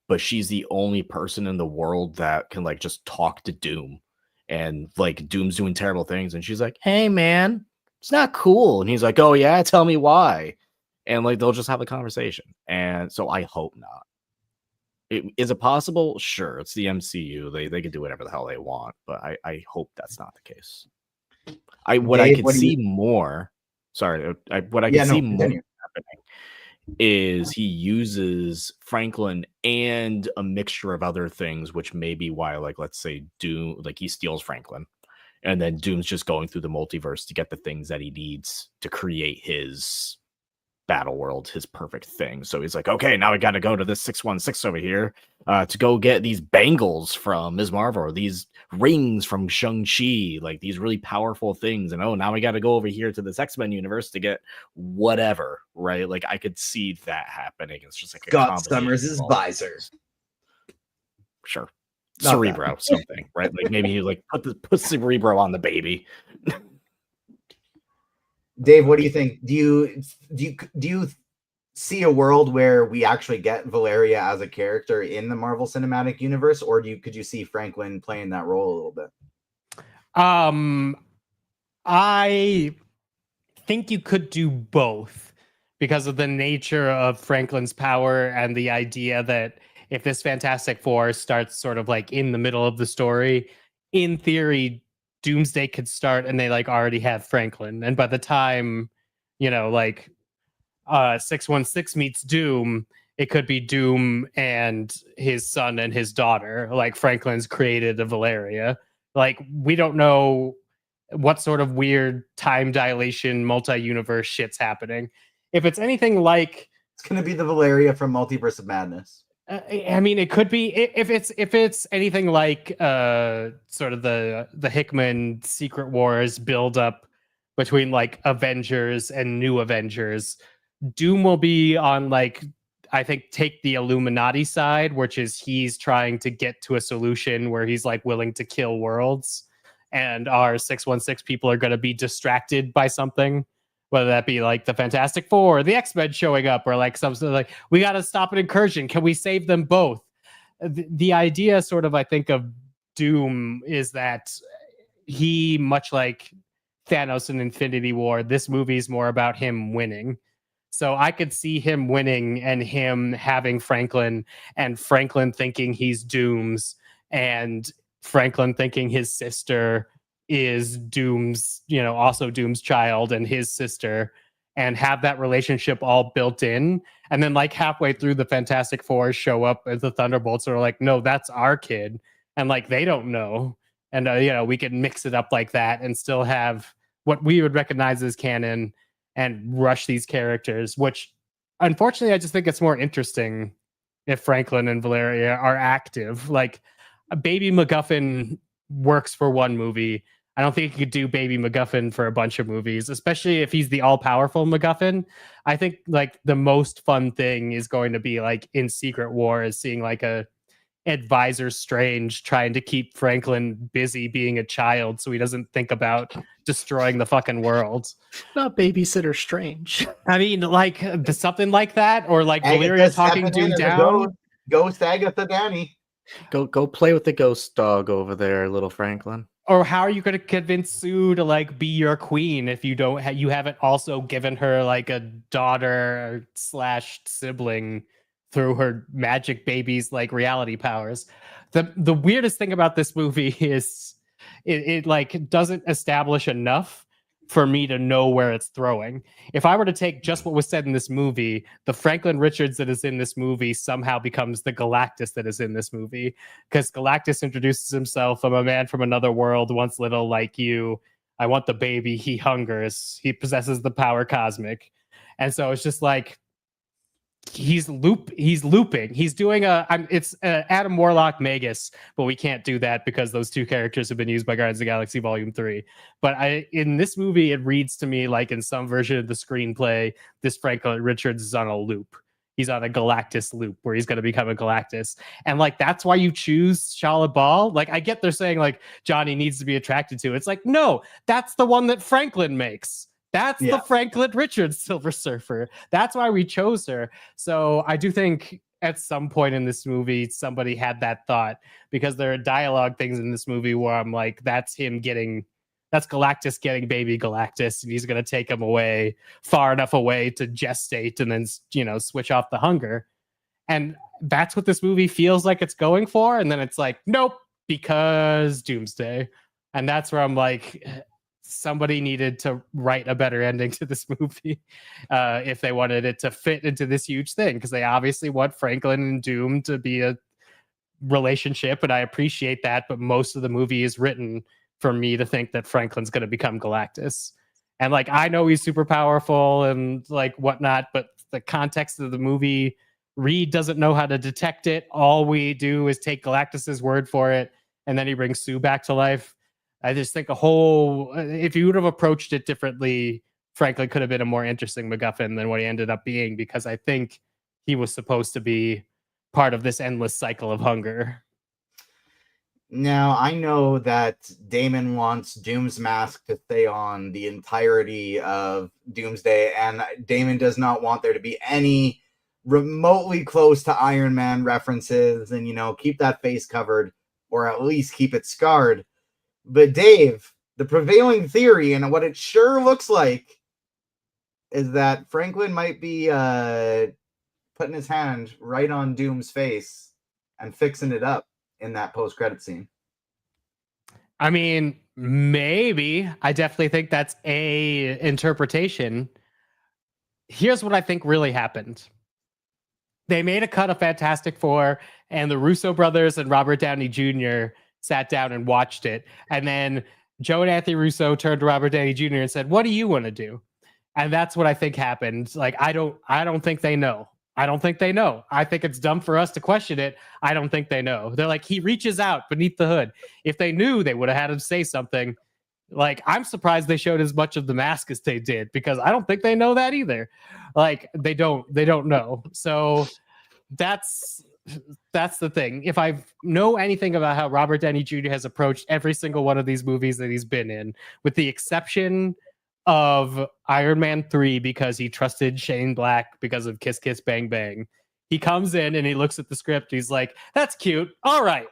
but she's the only person in the world that can like just talk to Doom, and like Doom's doing terrible things, and she's like, "Hey, man, it's not cool," and he's like, "Oh yeah, tell me why," and like they'll just have a conversation. And so I hope not. Is it possible? Sure, it's the MCU. They can do whatever the hell they want, but I hope that's not the case. What I can see more happening is he uses Franklin and a mixture of other things, which may be why, like, let's say Doom, like he steals Franklin, and then Doom's just going through the multiverse to get the things that he needs to create his Battle World his perfect thing. So he's like, okay, now we got to go to this 616 over here to go get these bangles from Ms. Marvel, or these rings from Shang-Chi, like these really powerful things. And now we got to go over here to this X-Men universe to get whatever, right? Like I could see that happening. It's just like Scott Summers' visor. Sure. Not Cerebro, something, right? Like maybe you like put Cerebro on the baby. Dave, what do you think? Do you see a world where we actually get Valeria as a character in the Marvel Cinematic Universe, or could you see Franklin playing that role a little bit? I think you could do both because of the nature of Franklin's power and the idea that if this Fantastic Four starts sort of like in the middle of the story, in theory, Doomsday could start and they like already have Franklin. And by the time, 616 meets Doom, it could be Doom and his son and his daughter. Like Franklin's created a Valeria. Like we don't know what sort of weird time dilation multi-universe shit's happening. If it's anything like, it's going to be the Valeria from Multiverse of Madness. I mean, it could be if it's anything like sort of the Hickman Secret Wars build up between like Avengers and New Avengers. Doom will be on like, I think, take the Illuminati side, which is he's trying to get to a solution where he's like willing to kill worlds, and our 616 people are going to be distracted by something. Whether that be like the Fantastic Four, or the X-Men showing up, or like something like, we got to stop an incursion. Can we save them both? The idea sort of, I think, of Doom is that he, much like Thanos in Infinity War, this movie is more about him winning. So I could see him winning and him having Franklin, and Franklin thinking he's Doom's, and Franklin thinking his sister is Doom's, also Doom's child and his sister, and have that relationship all built in. And then like halfway through, the Fantastic Four show up as the Thunderbolts are like, no, that's our kid. And like, they don't know. And, we can mix it up like that and still have what we would recognize as canon and rush these characters, which unfortunately, I just think it's more interesting if Franklin and Valeria are active. Like a Baby MacGuffin works for one movie. I don't think you could do Baby MacGuffin for a bunch of movies, especially if he's the all-powerful MacGuffin. I think like the most fun thing is going to be like in Secret War is seeing like a Advisor Strange trying to keep Franklin busy being a child so he doesn't think about destroying the fucking world. Not Babysitter Strange. I mean, like something like that, or like Valeria talking Doom down. Ghost Agatha Danny. Go play with the ghost dog over there, little Franklin. Or how are you going to convince Sue to like be your queen if you don't you haven't also given her like a daughter / sibling through her magic baby's like reality powers? The weirdest thing about this movie is it like doesn't establish enough for me to know where it's throwing. If I were to take just what was said in this movie, the Franklin Richards that is in this movie somehow becomes the Galactus that is in this movie, because Galactus introduces himself, I'm a man from another world, once little like you. I want the baby. He hungers. He possesses the power cosmic. And so it's just like, he's looping. He's doing it's Adam Warlock Magus, but we can't do that because those two characters have been used by Guardians of the Galaxy Volume 3. But in this movie, it reads to me like in some version of the screenplay, this Franklin Richards is on a loop. He's on a Galactus loop where he's going to become a Galactus. And like, that's why you choose Shalla-Bal. Like, I get they're saying like Johnny needs to be attracted to. It's like, no, that's the one that Franklin makes. That's the Franklin Richards Silver Surfer. That's why we chose her. So I do think at some point in this movie, somebody had that thought, because there are dialogue things in this movie where I'm like, that's Galactus getting baby Galactus, and he's going to take him away far enough away to gestate and then, switch off the hunger. And that's what this movie feels like it's going for. And then it's like, nope, because Doomsday. And that's where I'm like, somebody needed to write a better ending to this movie if they wanted it to fit into this huge thing, because they obviously want Franklin and Doom to be a relationship, and I appreciate that, but most of the movie is written for me to think that Franklin's going to become Galactus. And like, I know he's super powerful and like whatnot, but the context of the movie, Reed doesn't know how to detect it. All we do is take Galactus's word for it, and then he brings Sue back to life. I just think if you would have approached it differently, frankly, could have been a more interesting MacGuffin than what he ended up being, because I think he was supposed to be part of this endless cycle of hunger. Now, I know that Damon wants Doom's mask to stay on the entirety of Doomsday, and Damon does not want there to be any remotely close to Iron Man references, and, keep that face covered, or at least keep it scarred. But Dave, the prevailing theory, and what it sure looks like, is that Franklin might be putting his hand right on Doom's face and fixing it up in that post-credit scene. I mean, maybe. I definitely think that's a interpretation. Here's what I think really happened. They made a cut of Fantastic Four, and the Russo brothers and Robert Downey Jr. sat down and watched it. And then Joe and Anthony Russo turned to Robert Downey Jr. and said, "What do you want to do?" And that's what I think happened. Like, I don't think they know. I don't think they know. I think it's dumb for us to question it. I don't think they know. They're like, he reaches out beneath the hood. If they knew, they would have had him say something. Like, I'm surprised they showed as much of the mask as they did, because I don't think they know that either. Like, they don't know. So that's the thing. If I know anything about how Robert Downey Jr. has approached every single one of these movies that he's been in, with the exception of Iron Man 3, because he trusted Shane Black because of Kiss Kiss Bang Bang. He comes in and he looks at the script. He's like, "That's cute. All right."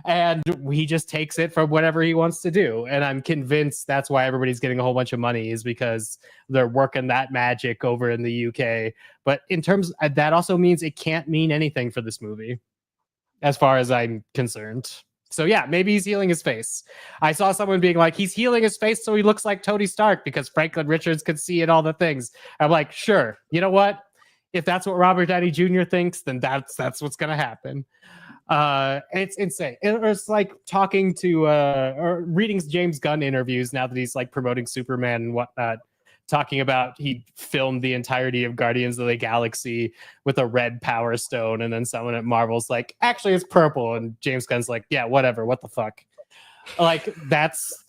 And he just takes it from whatever he wants to do. And I'm convinced that's why everybody's getting a whole bunch of money, is because they're working that magic over in the UK. But in terms, that also means it can't mean anything for this movie, as far as I'm concerned. So yeah, maybe he's healing his face. I saw someone being like, he's healing his face so he looks like Tony Stark because Franklin Richards could see it, all the things. I'm like, sure. You know what? If that's what Robert Downey Jr. thinks, then that's what's going to happen. It's insane. It's like talking to or reading James Gunn interviews now that he's like promoting Superman and whatnot, talking about he filmed the entirety of Guardians of the Galaxy with a red Power Stone, and then someone at Marvel's like, actually it's purple, and James Gunn's like, yeah, whatever, what the fuck. Like, that's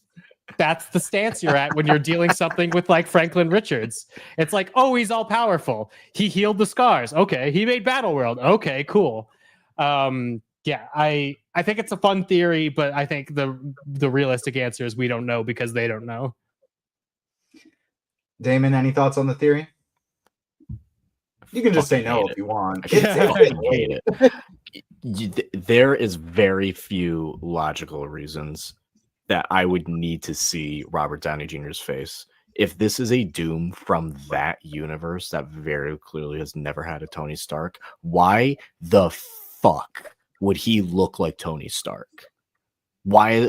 the stance you're at when you're dealing something with like Franklin Richards. It's like, oh, he's all powerful, he healed the scars, okay, he made Battleworld, okay, cool. Yeah, I think it's a fun theory, but I think the realistic answer is we don't know, because they don't know. Damon, any thoughts on the theory? You can just say no if you want. Hate it. There is very few logical reasons that I would need to see Robert Downey Jr.'s face. If this is a Doom from that universe that very clearly has never had a Tony Stark, why the fuck would he look like Tony Stark? Why?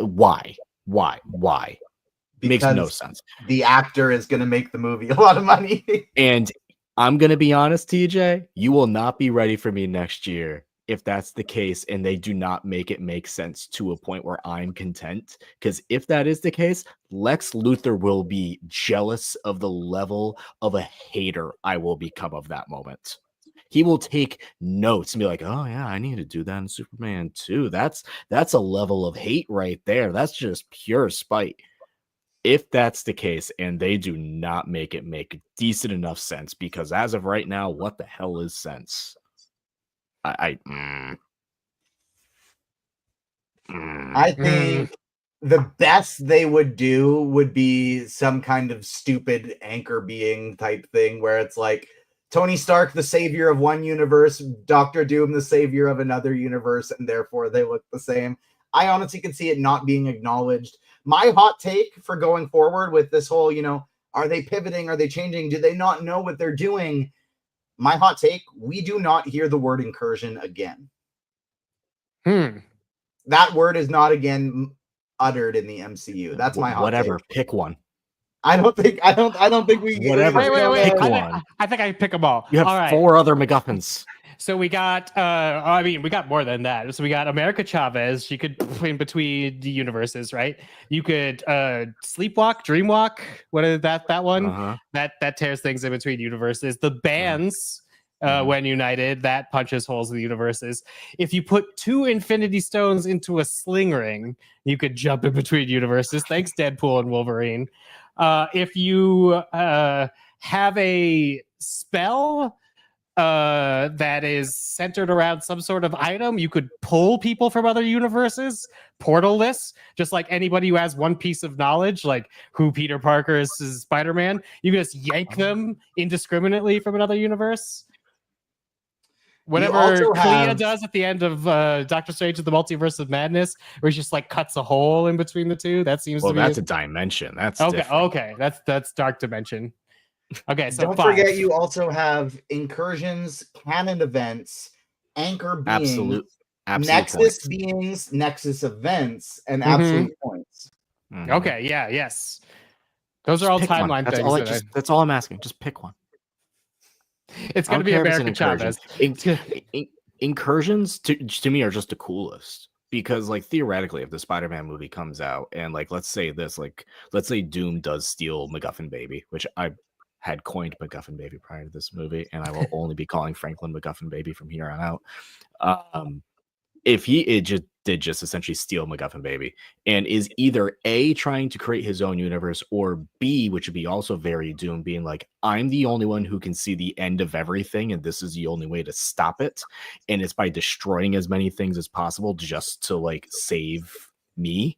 Makes no sense. The actor is going to make the movie a lot of money. And I'm going to be honest, TJ, you will not be ready for me next year if that's the case and they do not make it make sense to a point where I'm content. Because if that is the case, Lex Luthor will be jealous of the level of a hater I will become of that moment. He will take notes and be like, oh yeah, I need to do that in Superman 2. That's a level of hate right there. That's just pure spite. If that's the case, and they do not make it make decent enough sense, because as of right now, what the hell is sense? I think the best they would do would be some kind of stupid anchor being type thing where it's like Tony Stark, the savior of one universe, Doctor Doom, the savior of another universe, and therefore they look the same. I honestly can see it not being acknowledged. My hot take for going forward with this whole, are they pivoting? Are they changing? Do they not know what they're doing? My hot take, we do not hear the word incursion again. That word is not again uttered in the MCU. That's my hot whatever. take. Pick one. I don't think we whatever. Wait. Pick one. I think I pick them all. You have all right. 4 other MacGuffins. So we got, we got more than that. So we got America Chavez. She could in between the universes, right? You could sleepwalk, dreamwalk. What is that one? Uh-huh. That tears things in between universes. The bands, Mhm. when united, that punches holes in the universes. If you put 2 Infinity Stones into a sling ring, you could jump in between universes. Thanks, Deadpool and Wolverine. If you have a spell that is centered around some sort of item, you could pull people from other universes, portalless, just like anybody who has one piece of knowledge, like who Peter Parker is Spider-Man. You can just yank them indiscriminately from another universe. Whatever also Clea have- does at the end of Doctor Strange of the Multiverse of Madness, where he just like cuts a hole in between the two. That seems to be that's a dimension. That's different. Okay. That's Dark Dimension. Okay, so don't 5. forget you also have incursions, canon events, anchor beings, Nexus points. beings, Nexus events, and Mhm. absolute points. Mhm. Okay, yes. Those Just are all pick one. timeline That's things. that's all I'm asking. Just pick one. It's I going don't to be care if it's an America incursion. Chavez. Incursions to me are just the coolest, because like theoretically, if the Spider-Man movie comes out and like let's say Doom does steal MacGuffin Baby, which I had coined MacGuffin Baby prior to this movie, and I will only be calling Franklin MacGuffin Baby from here on out. If he did just essentially steal MacGuffin Baby and is either A, trying to create his own universe, or B, which would be also very Doom, being like, I'm the only one who can see the end of everything, and this is the only way to stop it, and it's by destroying as many things as possible just to like save me,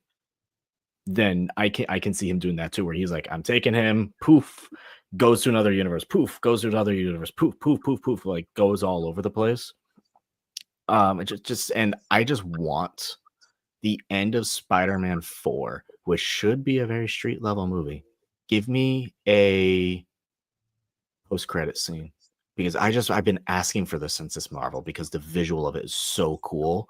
then I can see him doing that too, where he's like, I'm taking him, poof, goes to another universe, poof, goes to another universe, poof, poof, poof, poof, like goes all over the place. And I just want the end of Spider-Man 4, which should be a very street level movie. Give me a post-credit scene, because I've been asking for this since this Marvel, because the visual of it is so cool,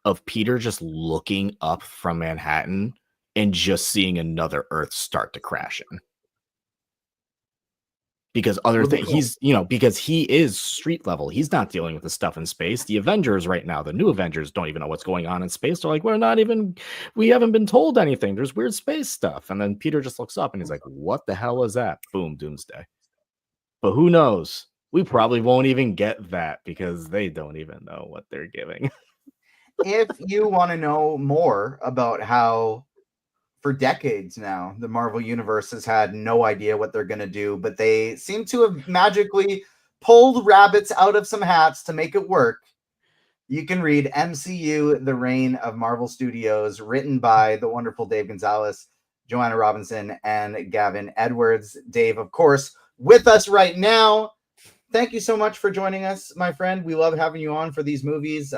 of Peter just looking up from Manhattan and just seeing another Earth start to crash in. Because because he is street level. He's not dealing with the stuff in space. The Avengers right now, the new Avengers, don't even know what's going on in space. They're like, we haven't been told anything. There's weird space stuff. And then Peter just looks up and he's like, what the hell is that? Boom, Doomsday. But who knows? We probably won't even get that, because they don't even know what they're giving. If you want to know more about how, for decades now, the Marvel Universe has had no idea what they're going to do, but they seem to have magically pulled rabbits out of some hats to make it work, you can read MCU, The Reign of Marvel Studios, written by the wonderful Dave Gonzales, Joanna Robinson, and Gavin Edwards. Dave, of course, with us right now. Thank you so much for joining us, my friend. We love having you on for these movies.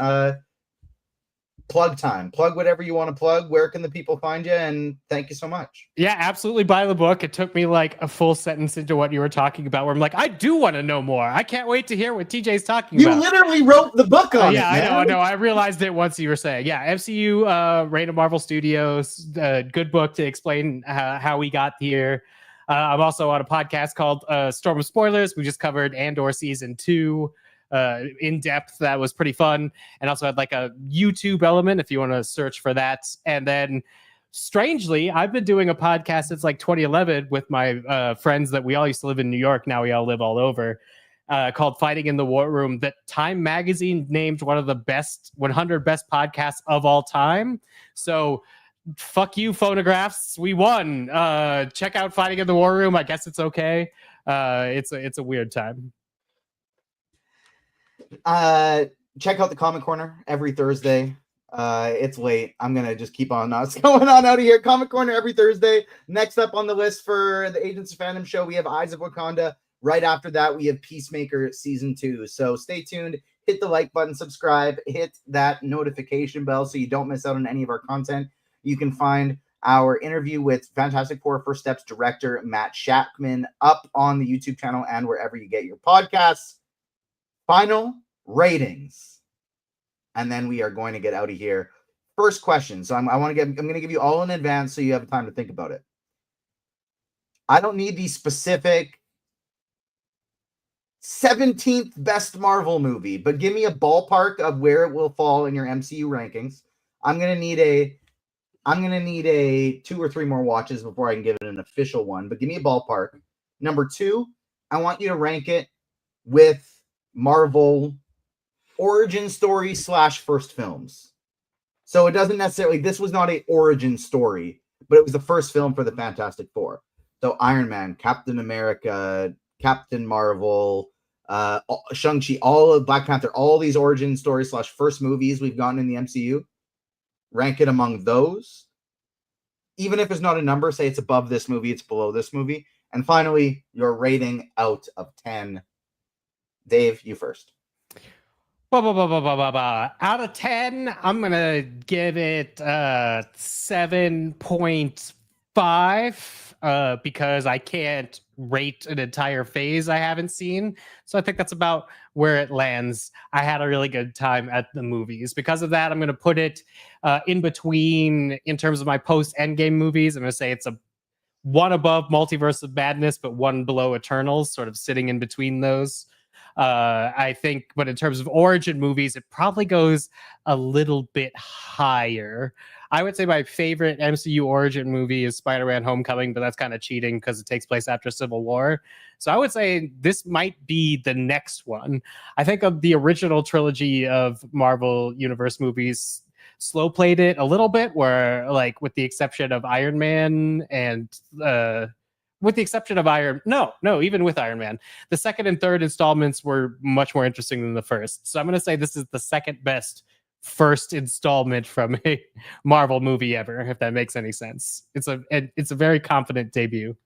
Plug time. Plug whatever you want to plug. Where can the people find you? And thank you so much. Yeah, absolutely. Buy the book. It took me like a full sentence into what you were talking about, where I'm like, I do want to know more. I can't wait to hear what TJ's talking about. You literally wrote the book on it. Yeah, I know. I realized it once you were saying. Yeah, MCU, Reign of Marvel Studios, good book to explain how we got here. I'm also on a podcast called Storm of Spoilers. We just covered Andor season 2. In depth. That was pretty fun, and also had like a YouTube element if you want to search for that. And then strangely, I've been doing a podcast since like 2011 with my friends that we all used to live in New York. Now we all live all over, called Fighting in the War Room, that Time Magazine named one of the best 100 best podcasts of all time. So fuck you, Phonographs, we won. Check out Fighting in the War Room. I guess it's okay. It's a weird time. Check out the Comic Corner every Thursday. It's late. I'm gonna just keep on going on out of here. Comic Corner every Thursday. Next up on the list for the Agents of Fandom show, we have Eyes of Wakanda. Right after that, we have Peacemaker season 2. So stay tuned. Hit the like button, subscribe, hit that notification bell so you don't miss out on any of our content. You can find our interview with Fantastic Four First Steps director Matt Shakman up on the YouTube channel and wherever you get your podcasts. Final ratings, and then we are going to get out of here. First question. So I'm going to give you all in advance so you have time to think about it. I don't need the specific 17th best Marvel movie, but give me a ballpark of where it will fall in your MCU rankings. I'm gonna need a 2 or 3 more watches before I can give it an official one, but give me a ballpark. Number 2, I want you to rank it with Marvel origin story / first films. So it doesn't necessarily, this was not a origin story, but it was the first film for the Fantastic Four. So Iron Man, Captain America, Captain Marvel, Shang-Chi, all of Black Panther, all these origin stories / first movies we've gotten in the MCU. Rank it among those. Even if it's not a number, say it's above this movie, it's below this movie. And finally, your rating out of 10. Dave, you first. Out of 10, I'm going to give it 7.5 because I can't rate an entire phase I haven't seen. So I think that's about where it lands. I had a really good time at the movies. Because of that, I'm going to put it in between in terms of my post-Endgame movies. I'm going to say it's a one above Multiverse of Madness, but one below Eternals, sort of sitting in between those. I think, but in terms of origin movies, it probably goes a little bit higher. I would say my favorite MCU origin movie is Spider-Man Homecoming, but that's kind of cheating because it takes place after Civil War. So I would say this might be the next one. I think of the original trilogy of Marvel Universe movies, slow played it a little bit, where like with the exception of Iron Man and with the exception of even with Iron Man, the second and third installments were much more interesting than the first. So I'm going to say this is the second best first installment from a Marvel movie ever, if that makes any sense. It's a very confident debut.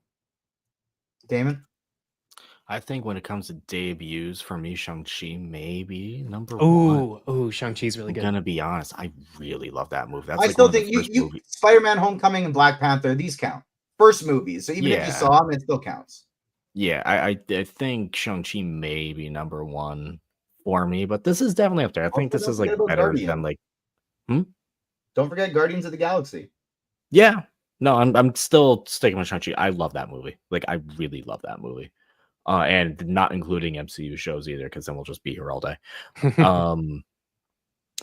Damon? I think when it comes to debuts, for me, Shang-Chi may be number one. one. Ooh, Shang-Chi's really good. I'm gonna be honest, I really love that movie. That's I like still one of think the first you movies. Spider-Man Homecoming and Black Panther, these count. First movies. So even if you saw them, it still counts. Yeah, I think Shang-Chi may be number one for me, but this is definitely up there. I think this is like better than like Don't forget Guardians of the Galaxy. Yeah. No, I'm still sticking with Shang-Chi. I love that movie. Like, I really love that movie. And not including MCU shows either, because then we'll just be here all day.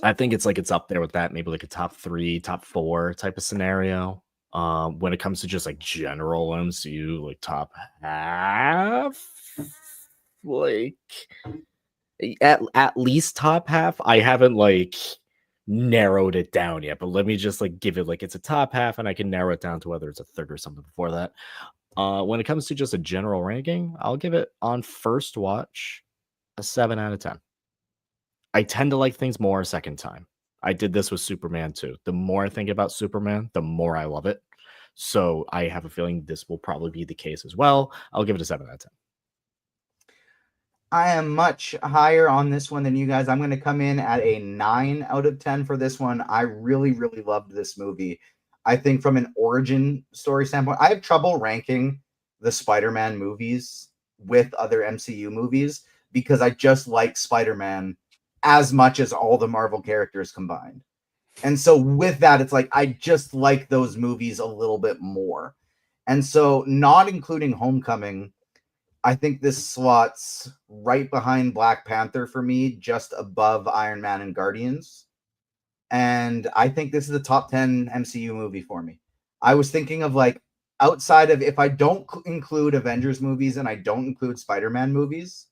I think it's up there with that, maybe like a top 3, top 4 type of scenario. When it comes to just like general MCU, like top half, like at least top half. I haven't like narrowed it down yet, but let me just like give it like it's a top half, and I can narrow it down to whether it's a third or something before that. When it comes to just a general ranking, I'll give it on first watch a 7 out of 10. I tend to like things more a second time. I did this with Superman too. The more I think about Superman, the more I love it. So I have a feeling this will probably be the case as well. I'll give it a 7 out of 10. I am much higher on this one than you guys. I'm going to come in at a 9 out of 10 for this one. I really, really loved this movie. I think from an origin story standpoint, I have trouble ranking the Spider-Man movies with other MCU movies because I just like Spider-Man as much as all the Marvel characters combined. And so with that, it's like I just like those movies a little bit more. And so not including Homecoming, I think this slots right behind Black Panther for me, just above Iron Man and Guardians. And I think this is a top 10 MCU movie for me. I was thinking of like outside of if I don't include Avengers movies and I don't include Spider-Man movies,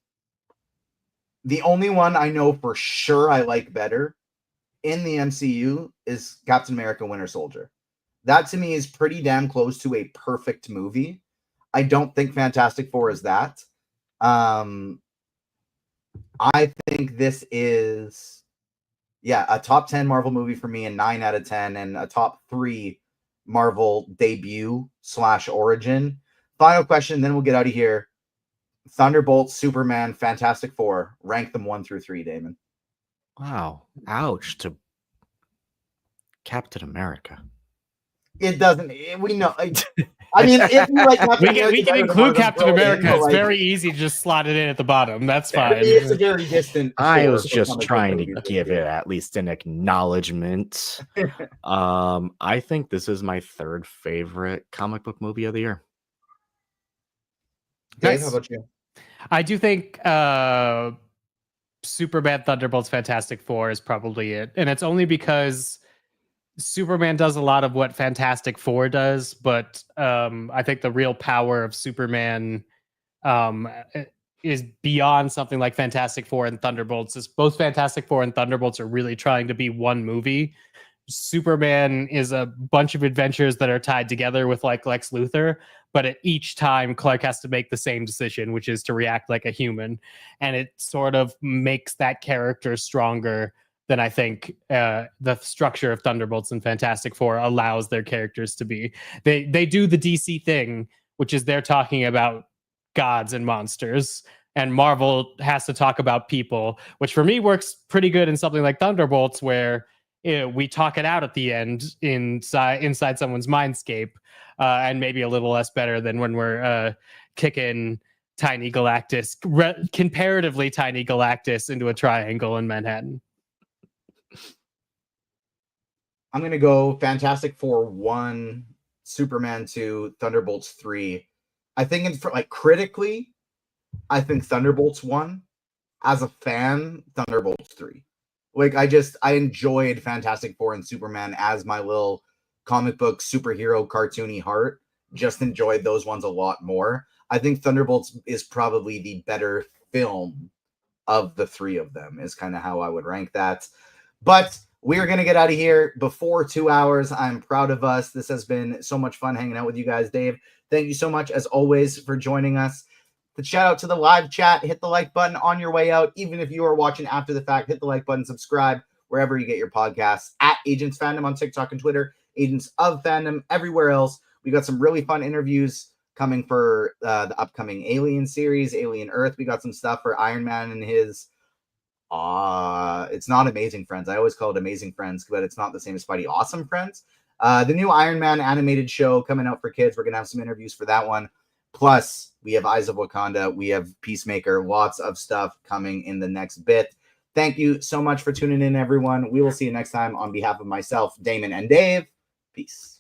the only one I know for sure I like better in the MCU is Captain America Winter Soldier. That to me is pretty damn close to a perfect movie. I don't think Fantastic Four is that. I think this is, a top 10 Marvel movie for me, and 9 out of 10, and a top 3 Marvel debut / origin. Final question, then we'll get out of here. Thunderbolt, Superman, Fantastic Four. Rank them 1 through 3, Damon. Wow. Ouch to Captain America. It doesn't. We know. I mean, if you like Captain America, we can include Captain America. It's very easy to just slot it in at the bottom. That's fine. It's a very distant. I was just trying to give it at least an acknowledgement. I think this is my 3rd favorite comic book movie of the year. Dave, how about you? I do think Superman, Thunderbolts, Fantastic Four is probably it. And it's only because Superman does a lot of what Fantastic Four does, but I think the real power of Superman is beyond something like Fantastic Four and Thunderbolts. Is both Fantastic Four and Thunderbolts are really trying to be one movie. Superman is a bunch of adventures that are tied together with like Lex Luthor, but at each time Clark has to make the same decision, which is to react like a human, and it sort of makes that character stronger than I think the structure of Thunderbolts and Fantastic Four allows their characters to be. They do the DC thing, which is they're talking about gods and monsters, and Marvel has to talk about people, which for me works pretty good in something like Thunderbolts, where we talk it out at the end inside someone's mindscape, and maybe a little less better than when we're kicking tiny Galactus, comparatively tiny Galactus, into a triangle in Manhattan. I'm going to go Fantastic Four 1, Superman 2, Thunderbolts 3. I think it's like critically, I think Thunderbolts 1. As a fan, Thunderbolts 3. Like I enjoyed Fantastic Four and Superman as my little comic book superhero cartoony heart. Just enjoyed those ones a lot more. I think Thunderbolts is probably the better film of the three of them, is kind of how I would rank that. But we're going to get out of here before 2 hours. I'm proud of us. This has been so much fun hanging out with you guys. Dave, thank you so much, as always, for joining us. The shout out to the live chat. Hit the like button on your way out. Even if you are watching after the fact, hit the like button, subscribe wherever you get your podcasts. At Agents Fandom on TikTok and Twitter. Agents of Fandom everywhere else. We got some really fun interviews coming for the upcoming Alien series, Alien Earth. We got some stuff for Iron Man and his... it's not Amazing Friends. I always call it Amazing Friends, but it's not the same as Spidey Awesome Friends. The new Iron Man animated show coming out for kids. We're going to have some interviews for that one. Plus, we have Eyes of Wakanda. We have Peacemaker. Lots of stuff coming in the next bit. Thank you so much for tuning in, everyone. We will see you next time. On behalf of myself, Damon, and Dave, peace.